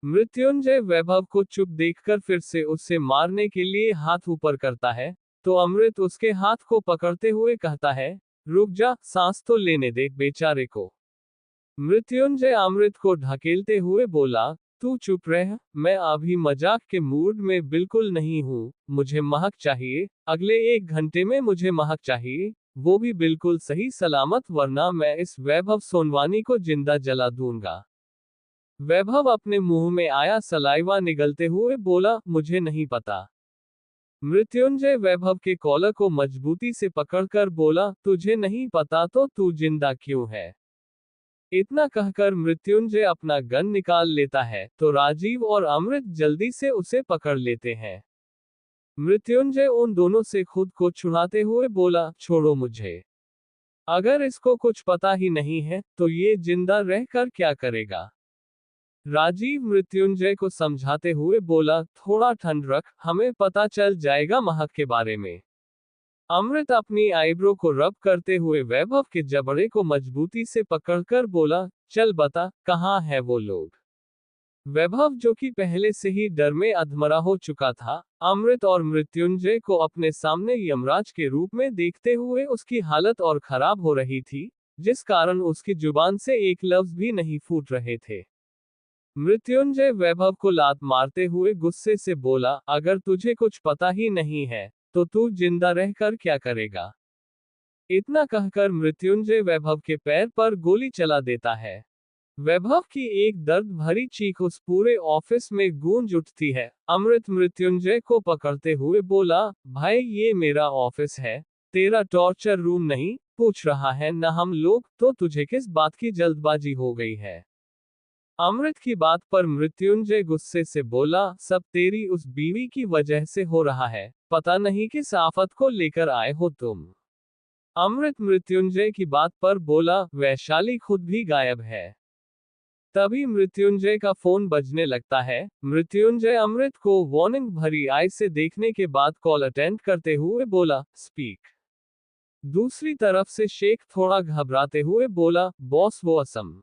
मृत्युंजय वैभव को चुप देखकर फिर से उससे मारने के लिए हाथ ऊपर करता है, तो अमृत उसके हाथ को पकड़ते हुए कहता है, रुक जा, सांस तो लेने दे बेचारे को। मृत्युंजय अमृत को ढकेलते हुए बोला, तू चुप रह, मैं अभी मजाक के मूड में बिल्कुल नहीं हूँ, मुझे महक चाहिए, अगले 1 घंटे में मुझे महक चाहिए, वो भी बिल्कुल सही सलामत, वरना मैं इस वैभव सोनवानी को जिंदा जला दूंगा। वैभव अपने मुंह में आया सलाइवा निगलते हुए बोला, मुझे नहीं पता। मृत्युंजय वैभव के कॉलर को मजबूती से पकड़कर बोला, तुझे नहीं पता तो तू जिंदा क्यों है? इतना कहकर मृत्युंजय अपना गन निकाल लेता है, तो राजीव और अमृत जल्दी से उसे पकड़ लेते हैं। मृत्युंजय उन दोनों से खुद को छुड़ाते हुए बोला, छोड़ो मुझे। अगर इसको कुछ पता ही नहीं है, तो ये जिंदा रहकर क्या करेगा? राजीव मृत्युंजय को समझाते हुए बोला, थोड़ा ठंड रख, हमें पता चल जाएगा महक के बारे में। अमृत अपनी आईब्रो को रब करते हुए वैभव के जबड़े को मजबूती से पकड़कर बोला, चल बता, कहाँ है वो लोग? वैभव, जो कि पहले से ही डर में अधमरा हो चुका था, अमृत और मृत्युंजय को अपने सामने यमराज के रूप में देखते हुए उसकी हालत और खराब हो रही थी, जिस कारण उसकी जुबान से एक लफ्ज भी नहीं फूट रहे थे। मृत्युंजय वैभव को लात मारते हुए गुस्से से बोला, अगर तुझे कुछ पता ही नहीं है, तो तू जिंदा रहकर क्या करेगा? इतना कहकर मृत्युंजय वैभव के पैर पर गोली चला देता है। वैभव की एक दर्द भरी चीख उस पूरे ऑफिस में गूंज उठती है। अमृत मृत्युंजय को पकड़ते हुए बोला, भाई ये मेरा ऑफिस है, तेरा टॉर्चर रूम नहीं, पूछ रहा है ना हम लोग, तो तुझे किस बात की जल्दबाजी हो गई है? अमृत की बात पर मृत्युंजय गुस्से से बोला, सब तेरी उस बीवी की वजह से हो रहा है, पता नहीं किस आफत को लेकर आए हो तुम। अमृत मृत्युंजय की बात पर बोला, वैशाली खुद भी गायब है। तभी मृत्युंजय का फोन बजने लगता है। मृत्युंजय अमृत को वार्निंग भरी आई से देखने के बाद कॉल अटेंड करते हुए बोला, स्पीक। दूसरी तरफ से शेख थोड़ा घबराते हुए बोला, बॉस वो असम।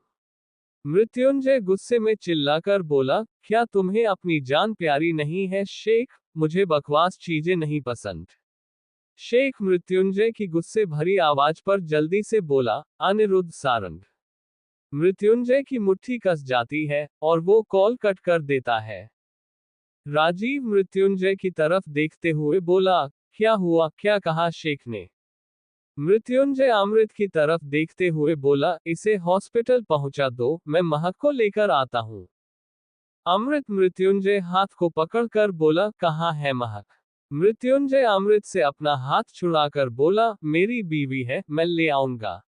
मृत्युंजय गुस्से में चिल्लाकर बोला, क्या तुम्हें अपनी जान प्यारी नहीं है शेख? मुझे बकवास चीजें नहीं पसंद। शेख मृत्युंजय की गुस्से भरी आवाज पर जल्दी से बोला, अनिरुद्ध सारंग। मृत्युंजय की मुट्ठी कस जाती है और वो कॉल कट कर देता है। राजीव मृत्युंजय की तरफ देखते हुए बोला, क्या हुआ, क्या कहा शेख ने? मृत्युंजय अमृत की तरफ देखते हुए बोला, इसे हॉस्पिटल पहुंचा दो, मैं महक को लेकर आता हूं। अमृत मृत्युंजय हाथ को पकड़कर बोला, कहाँ है महक? मृत्युंजय अमृत से अपना हाथ छुड़ाकर बोला, मेरी बीवी है, मैं ले आऊंगा।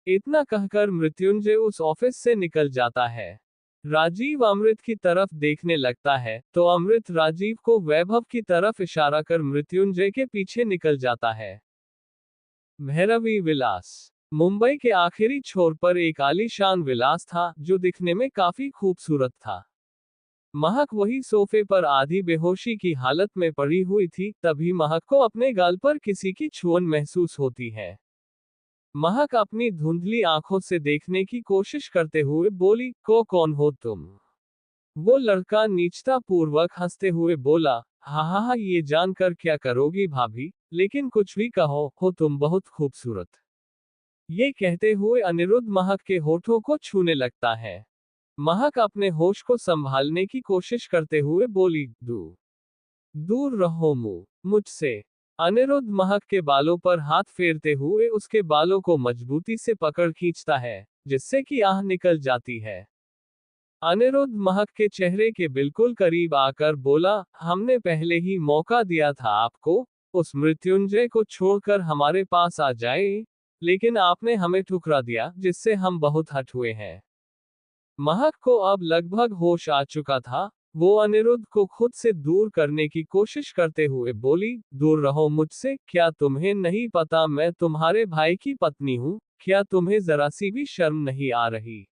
इतना कहकर मृत्युंजय उस ऑफिस से निकल जाता है। राजीव अमृत की तरफ देखने लगता है, तो अमृत राजीव को वैभव की तरफ इशारा कर मृत्युंजय के पीछे निकल जाता है। भैरवी विलास। मुंबई के आखिरी छोर पर एक आलीशान विलास था, जो दिखने में काफी खूबसूरत था। महक वही सोफे पर आधी बेहोशी की हालत में पड़ी हुई थी, तभी महक को अपने गाल पर किसी की छुअन महसूस होती है। महक अपनी धुंधली आंखों से देखने की कोशिश करते हुए बोली, कौन हो तुम? वो लड़का नीचता पूर्वक हंसते हुए बोला, हा, ये जानकर क्या करोगी भाभी, लेकिन कुछ भी कहो, हो तुम बहुत खूबसूरत। ये कहते हुए अनिरुद्ध महक के होठों को छूने लगता है। महक अपने होश को संभालने की कोशिश करते हुए बोली, दूर रहो मुझसे। अनिरुद्ध महक के बालों पर हाथ फेरते हुए उसके बालों को मजबूती से पकड़ खींचता है, जिससे कि आह निकल जाती है। अनिरुद्ध महक के चेहरे के बिल्कुल करीब आकर बोला, हमने पहले ही मौका दिया था आपको, उस मृत्युंजय को छोड़कर हमारे पास आ जाए, लेकिन आपने हमें ठुकरा दिया, जिससे हम बहुत हट हुए हैं। महक को अब लगभग होश आ चुका था। वो अनिरुद्ध को खुद से दूर करने की कोशिश करते हुए बोली, दूर रहो मुझसे, क्या तुम्हें नहीं पता मैं तुम्हारे भाई की पत्नी हूँ, क्या तुम्हें जरा सी भी शर्म नहीं आ रही?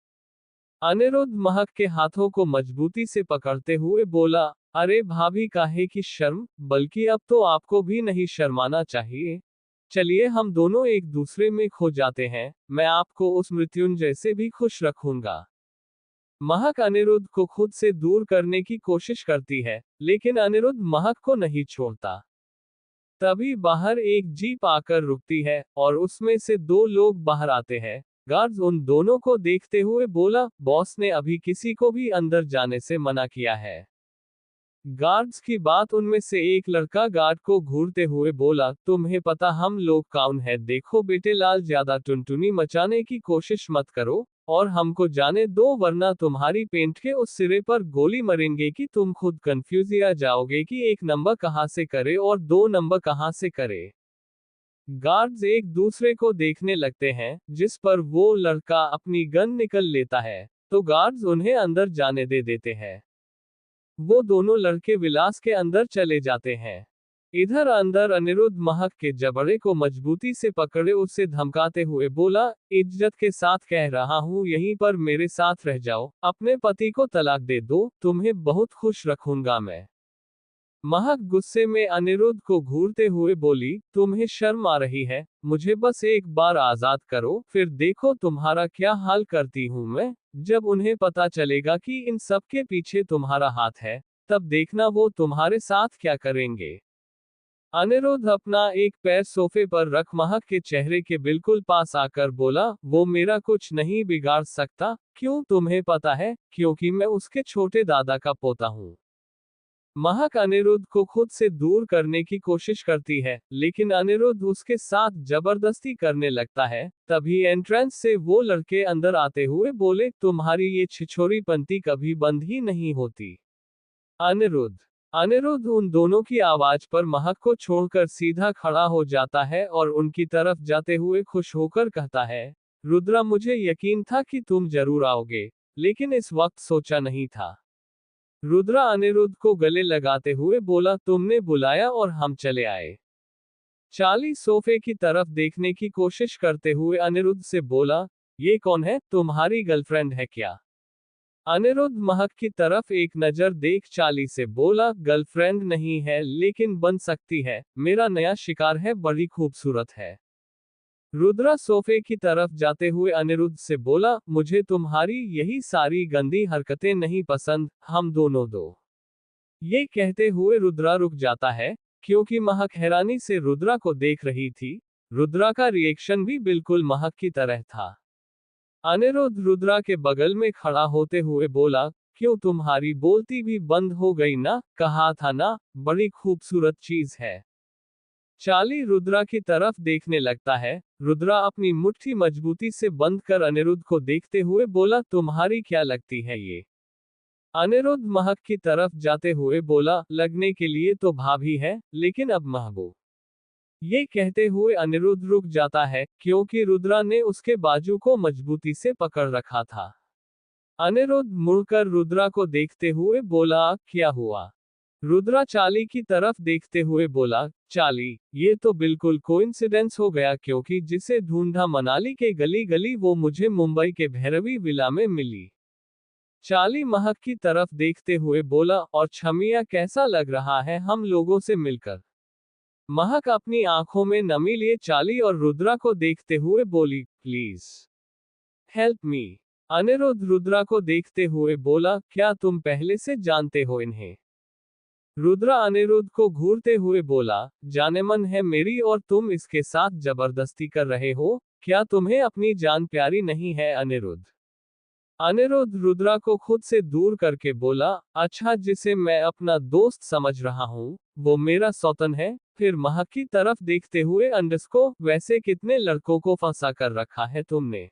अनिरुद्ध महक के हाथों को मजबूती से पकड़ते हुए बोला, अरे भाभी काहे की शर्म, बल्कि अब तो आपको भी नहीं शर्माना चाहिए। चलिए हम दोनों एक दूसरे में खो जाते हैं, मैं आपको उस मृत्युंजय से भी खुश रखूंगा। महक अनिरुद्ध को खुद से दूर करने की कोशिश करती है, लेकिन अनिरुद्ध महक को नहीं छोड़ता। तभी बाहर एक जीप आकर रुकती है, और उसमें से दो लोग बाहर आते हैं। गार्ड्स उन दोनों को देखते हुए बोला, बॉस ने अभी किसी को भी अंदर जाने से मना किया है। गार्ड्स की बात उनमें से एक लड़का गार्ड को घूरते हुए बोला, तुम्हें पता हम लोग कौन है? देखो बेटे लाल, ज्यादा टुनटुनी मचाने की कोशिश मत करो, और हमको जाने दो, वरना तुम्हारी पेंट के उस सिरे पर गोली मरेंगे कि तुम खुद कंफ्यूज आ जाओगे कि एक नंबर कहाँ से करे और दो नंबर कहाँ से करे। गार्ड्स एक दूसरे को देखने लगते हैं, जिस पर वो लड़का अपनी गन निकल लेता है, तो गार्ड्स उन्हें अंदर जाने दे देते हैं। वो दोनों लड़के विलास के अंदर चले जाते हैं। इधर अंदर अनिरुद्ध महक के जबड़े को मजबूती से पकड़े उसे धमकाते हुए बोला, इज्जत के साथ कह रहा हूँ यहीं पर मेरे साथ रह जाओ, अपने पति को तलाक दे दो, तुम्हें बहुत खुश रखूंगा मैं। महक गुस्से में अनिरुद्ध को घूरते हुए बोली, तुम्हें शर्म आ रही है? मुझे बस एक बार आजाद करो, फिर देखो तुम्हारा क्या हाल करती हूँ मैं। जब उन्हें पता चलेगा कि इन सब के पीछे तुम्हारा हाथ है, तब देखना वो तुम्हारे साथ क्या करेंगे। अनिरुद्ध अपना एक पैर सोफे पर रख महक के चेहरे के बिल्कुल पास आकर बोला, वो मेरा कुछ नहीं बिगाड़ सकता। क्यों, तुम्हें पता है? क्योंकि मैं उसके छोटे दादा का पोता हूँ। महक अनिरुद्ध को खुद से दूर करने की कोशिश करती है, लेकिन अनिरुद्ध उसके साथ जबरदस्ती करने लगता है। तभी एंट्रेंस से वो लड़के अंदर आते हुए बोले, तुम्हारी ये छिछोरीपंती कभी बंद ही नहीं होती। अनिरुद्ध अनिरुद्ध उन दोनों की आवाज पर महक को छोड़कर सीधा खड़ा हो जाता है और उनकी तरफ जाते हुए खुश होकर कहता है, रुद्रा मुझे यकीन था कि तुम जरूर आओगे, लेकिन इस वक्त सोचा नहीं था। रुद्रा अनिरुद्ध को गले लगाते हुए बोला, तुमने बुलाया और हम चले आए। चार्ली सोफे की तरफ देखने की कोशिश करते हुए अनिरुद्ध से बोला, ये कौन है, तुम्हारी गर्लफ्रेंड है क्या? अनिरुद्ध महक की तरफ एक नजर देख चार्ली से बोला, गर्लफ्रेंड नहीं है लेकिन बन सकती है, मेरा नया शिकार है, बड़ी खूबसूरत है। रुद्रा सोफे की तरफ जाते हुए अनिरुद्ध से बोला, मुझे तुम्हारी यही सारी गंदी हरकतें नहीं पसंद, हम दोनों दो। ये कहते हुए रुद्रा रुक जाता है, क्योंकि महक हैरानी से रुद्रा को देख रही थी। रुद्रा का रिएक्शन भी बिल्कुल महक की तरह था। अनिरुद्ध रुद्रा के बगल में खड़ा होते हुए बोला, क्यों तुम्हारी बोलती भी बंद हो गई ना, कहा था ना, बड़ी खूबसूरत चीज है। चार्ली रुद्रा की तरफ देखने लगता है। रुद्रा अपनी मुट्ठी मजबूती से बंद कर अनिरुद्ध को देखते हुए बोला, तुम्हारी क्या लगती है ये? अनिरुद्ध महक की तरफ जाते हुए बोला, लगने के लिए तो भाभी है, लेकिन अब महबूब। ये कहते हुए अनिरुद्ध रुक जाता है, क्योंकि रुद्रा ने उसके बाजू को मजबूती से पकड़ रखा था। अनिरुद्ध मुड़कर रुद्रा को देखते हुए बोला, क्या हुआ? रुद्रा चार्ली की तरफ देखते हुए बोला, चार्ली, ये तो बिल्कुल कोइंसिडेंस हो गया, क्योंकि जिसे ढूंढा मनाली के गली गली वो मुझे मुंबई के भैरवी विला में मिली। चार्ली महक की तरफ देखते हुए बोला, और छमिया कैसा लग रहा है हम लोगों से मिलकर? महक अपनी आंखों में नमी लिए चार्ली और रुद्रा को देखते हुए बोली, please help me. Aniruddh Rudra को देखते हुए बोला, क्या तुम पहले से जानते हो इन्हें? रुद्रा अनिरुद्ध को घूरते हुए बोला, जानेमन है मेरी और तुम इसके साथ जबरदस्ती कर रहे हो, क्या तुम्हें अपनी जान प्यारी नहीं है? अनिरुद्ध अनिरुद्ध रुद्रा को खुद से दूर करके बोला, अच्छा जिसे मैं अपना दोस्त समझ रहा हूँ, वो मेरा सौतन है। फिर महक की तरफ देखते हुए अंडस्को, वैसे कितने लड़कों को फंसा कर रखा है तुमने?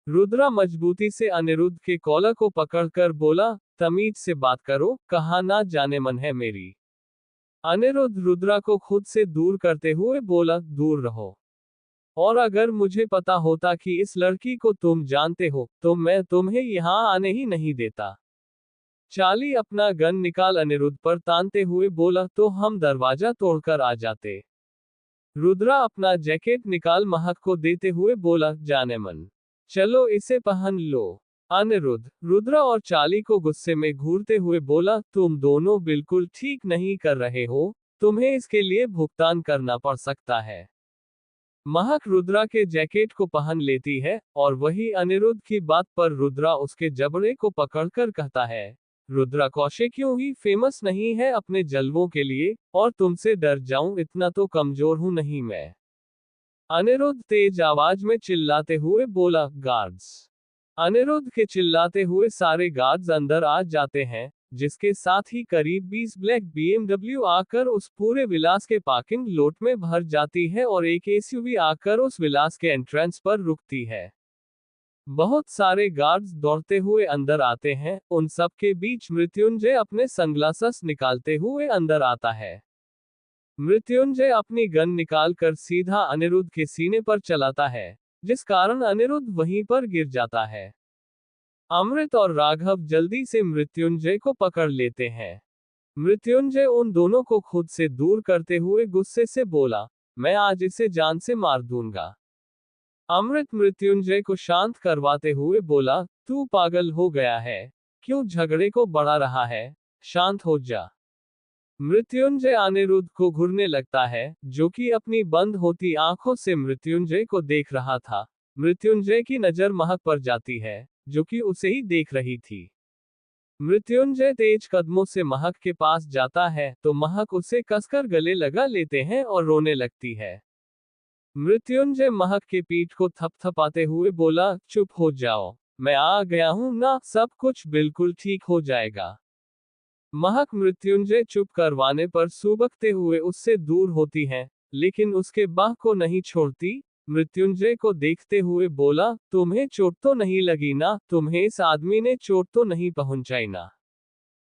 रुद्रा मजबूती से अनिरुद्ध के कॉलर को पकड़कर बोला, तमीज से बात करो, कहा ना जाने मन है मेरी। अनिरुद्ध रुद्रा को खुद से दूर करते हुए बोला, दूर रहो। और अगर मुझे पता होता कि इस लड़की को तुम जानते हो, तो मैं तुम्हें यहाँ आने ही नहीं देता। चार्ली अपना गन निकाल अनिरुद्ध पर तानते हुए बोला, तो हम दरवाजा तोड़कर आ जाते। रुद्रा अपना जैकेट निकाल महक को देते हुए बोला, जाने मन, चलो इसे पहन लो। अनिरुद्ध, रुद्रा और चार्ली को गुस्से में घूरते हुए बोला, तुम दोनों बिल्कुल ठीक नहीं कर रहे हो, तुम्हें इसके लिए भुगतान करना पड़ सकता है। महक रुद्रा के जैकेट को पहन लेती है, और वही अनिरुद्ध की बात पर रुद्रा उसके जबड़े को पकड़कर कहता है, रुद्रा कौशिक क्यों ही फेमस नहीं है अपने जलवों के लिए, और तुमसे डर जाऊं इतना तो कमजोर हूं नहीं मैं। अनिरुद्ध तेज आवाज में चिल्लाते हुए बोला, गार्ड्स। अनिरुद्ध के चिल्लाते हुए सारे गार्ड्स अंदर आ जाते हैं, जिसके साथ ही करीब 20 ब्लैक BMW आकर उस पूरे विलास के पार्किंग लोट में भर जाती है और एक SUV आकर उस विलास के एंट्रेंस पर रुकती है। बहुत सारे गार्ड्स दौड़ते हुए अंदर आते हैं, उन सब के बीच मृत्युंजय अपने सनग्लासेस निकालते हुए अंदर आता है। मृत्युंजय अपनी गन निकालकर सीधा अनिरुद्ध के सीने पर चलाता है, जिस कारण अनिरुद्ध वहीं पर गिर जाता है। अमृत और राघव जल्दी से मृत्युंजय को पकड़ लेते हैं। मृत्युंजय उन दोनों को खुद से दूर करते हुए गुस्से से बोला, मैं आज इसे जान से मार दूंगा। अमृत मृत्युंजय को शांत करवाते हुए बोला, तू पागल हो गया है, क्यों झगड़े को बढ़ा रहा है, शांत हो जा। मृत्युंजय अनिरुद्ध को घूरने लगता है, जो कि अपनी बंद होती आंखों से मृत्युंजय को देख रहा था। मृत्युंजय की नजर महक पर जाती है, जो कि उसे ही देख रही थी। मृत्युंजय तेज कदमों से महक के पास जाता है, तो महक उसे कसकर गले लगा लेते हैं और रोने लगती है। मृत्युंजय महक के पीठ को थपथपाते हुए बोला, चुप हो जाओ, मैं आ गया हूं ना, सब कुछ बिल्कुल ठीक हो जाएगा। महक मृत्युंजय चुप करवाने पर सुबकते हुए उससे दूर होती है, लेकिन उसके बाह को नहीं छोड़ती। मृत्युंजय को देखते हुए बोला, तुम्हें चोट तो नहीं लगी ना, तुम्हें इस आदमी ने चोट तो नहीं पहुंचाई ना।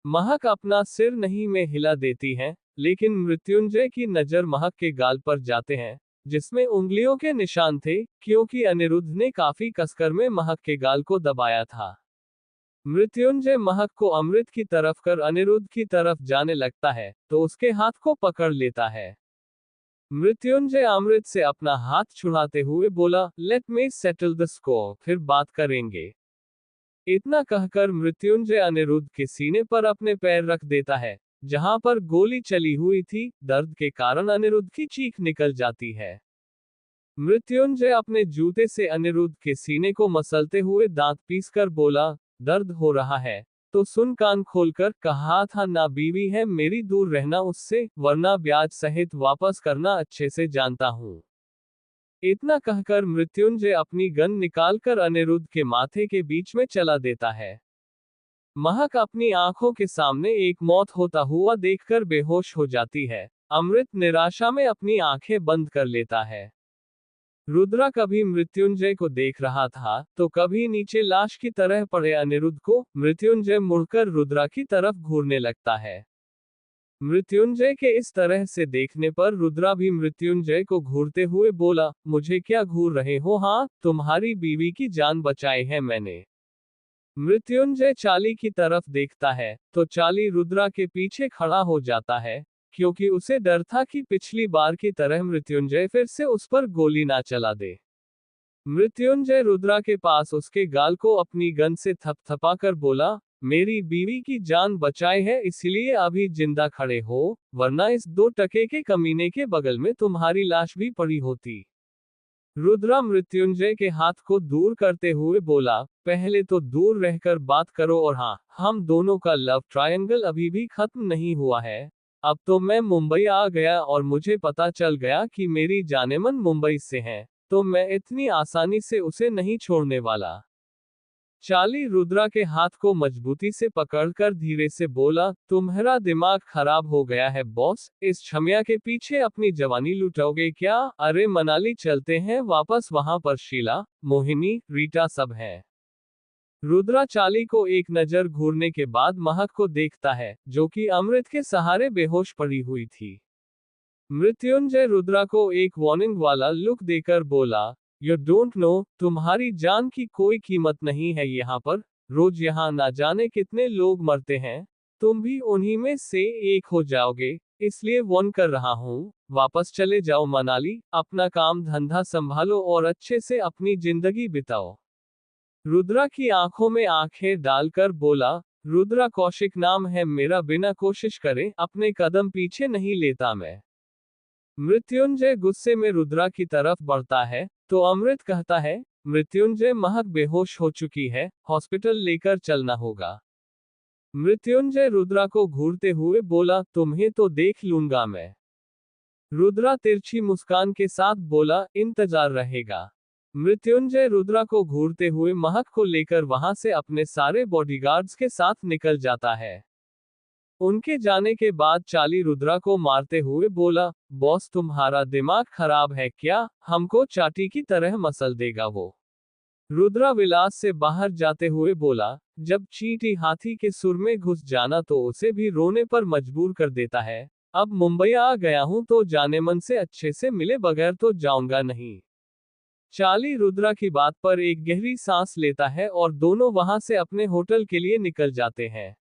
महक अपना सिर नहीं में हिला देती है, लेकिन मृत्युंजय की नजर महक के गाल पर जाते हैं, जिसमें उंगलियों के निशान थे, क्योंकि अनिरुद्ध ने काफी कसकर में महक के गाल को दबाया था। मृत्युंजय महक को अमृत की तरफ कर अनिरुद्ध की तरफ जाने लगता है, तो उसके हाथ को पकड़ लेता है। मृत्युंजय अमृत से अपना हाथ छुड़ाते हुए बोला, let me settle the score, फिर बात करेंगे। इतना कहकर मृत्युंजय अनिरुद्ध के सीने पर अपने पैर रख देता है, जहां पर गोली चली हुई थी। दर्द के कारण अनिरुद्ध की चीख निकल जाती है। मृत्युंजय अपने जूते से अनिरुद्ध के सीने को मसलते हुए दांत पीसकर बोला, दर्द हो रहा है तो सुन कान खोलकर, कहा था ना बीवी है मेरी, दूर रहना उससे, वरना ब्याज सहित वापस करना अच्छे से जानता हूं। इतना कहकर मृत्युंजय अपनी गन निकालकर अनिरुद्ध के माथे के बीच में चला देता है। महक अपनी आंखों के सामने एक मौत होता हुआ देखकर बेहोश हो जाती है। अमृत निराशा में अपनी आंखें बंद कर लेता है। रुद्रा कभी मृत्युंजय को देख रहा था, तो कभी नीचे लाश की तरह पड़े अनिरुद्ध को। मृत्युंजय मुड़कर रुद्रा की तरफ घूरने लगता है। मृत्युंजय के इस तरह से देखने पर रुद्रा भी मृत्युंजय को घूरते हुए बोला, मुझे क्या घूर रहे हो, हाँ, तुम्हारी बीवी की जान बचाई है मैंने। मृत्युंजय चार्ली की तरफ देखता है, तो चार्ली रुद्रा के पीछे खड़ा हो जाता है, क्योंकि उसे डर था कि पिछली बार की तरह मृत्युंजय फिर से उस पर गोली ना चला दे। मृत्युंजय रुद्रा के पास उसके गाल को अपनी गन से थपथपाकर बोला, मेरी बीवी की जान बचाई है इसलिए अभी जिंदा खड़े हो, वरना इस 2 टके के कमीने के बगल में तुम्हारी लाश भी पड़ी होती। रुद्रा मृत्युंजय के हाथ को दूर करते हुए बोला, पहले तो दूर रहकर बात करो, और हाँ, हम दोनों का लव ट्रायंगल अभी भी खत्म नहीं हुआ है। अब तो मैं मुंबई आ गया और मुझे पता चल गया कि मेरी जानेमन मुंबई से है, तो मैं इतनी आसानी से उसे नहीं छोड़ने वाला। चार्ली रुद्रा के हाथ को मजबूती से पकड़कर धीरे से बोला, तुम्हारा दिमाग खराब हो गया है बॉस, इस छमिया के पीछे अपनी जवानी लुटाओगे क्या? अरे मनाली चलते हैं वापस, वहां पर शीला, मोहिनी, रीटा सब है। रुद्रा चार्ली को एक नजर घूरने के बाद महक को देखता है, जो कि अमृत के सहारे बेहोश पड़ी हुई थी। मृत्युंजय रुद्रा को एक वार्निंग वाला लुक देकर बोला, यू डोंट नो, तुम्हारी जान की कोई कीमत नहीं है यहाँ पर। रोज यहाँ ना जाने कितने लोग मरते हैं, तुम भी उन्हीं में से एक हो जाओगे, इसलिए वार्न कर रहा हूँ, वापस चले जाओ मनाली, अपना काम धंधा संभालो और अच्छे से अपनी जिंदगी बिताओ। रुद्रा की आंखों में आंखें डालकर बोला, रुद्रा कौशिक नाम है मेरा, बिना कोशिश करे अपने कदम पीछे नहीं लेता मैं। मृत्युंजय गुस्से में रुद्रा की तरफ बढ़ता है, तो अमृत कहता है, मृत्युंजय महक बेहोश हो चुकी है, हॉस्पिटल लेकर चलना होगा। मृत्युंजय रुद्रा को घूरते हुए बोला, तुम्हें तो देख लूंगा मैं। रुद्रा तिरछी मुस्कान के साथ बोला, इंतजार रहेगा। मृत्युंजय रुद्रा को घूरते हुए महक को लेकर वहां से अपने सारे बॉडीगार्ड्स के साथ निकल जाता है। उनके जाने के बाद चाली रुद्रा को मारते हुए बोला, बॉस तुम्हारा दिमाग खराब है क्या, हमको चाटी की तरह मसल देगा वो। रुद्रा विलास से बाहर जाते हुए बोला, जब चींटी हाथी के सुर में घुस जाना तो उसे भी रोने पर मजबूर कर देता है। अब मुंबई आ गया हूं तो जाने मन से अच्छे से मिले बगैर तो जाऊंगा नहीं। चाली रुद्रा की बात पर एक गहरी सांस लेता है और दोनों वहां से अपने होटल के लिए निकल जाते हैं।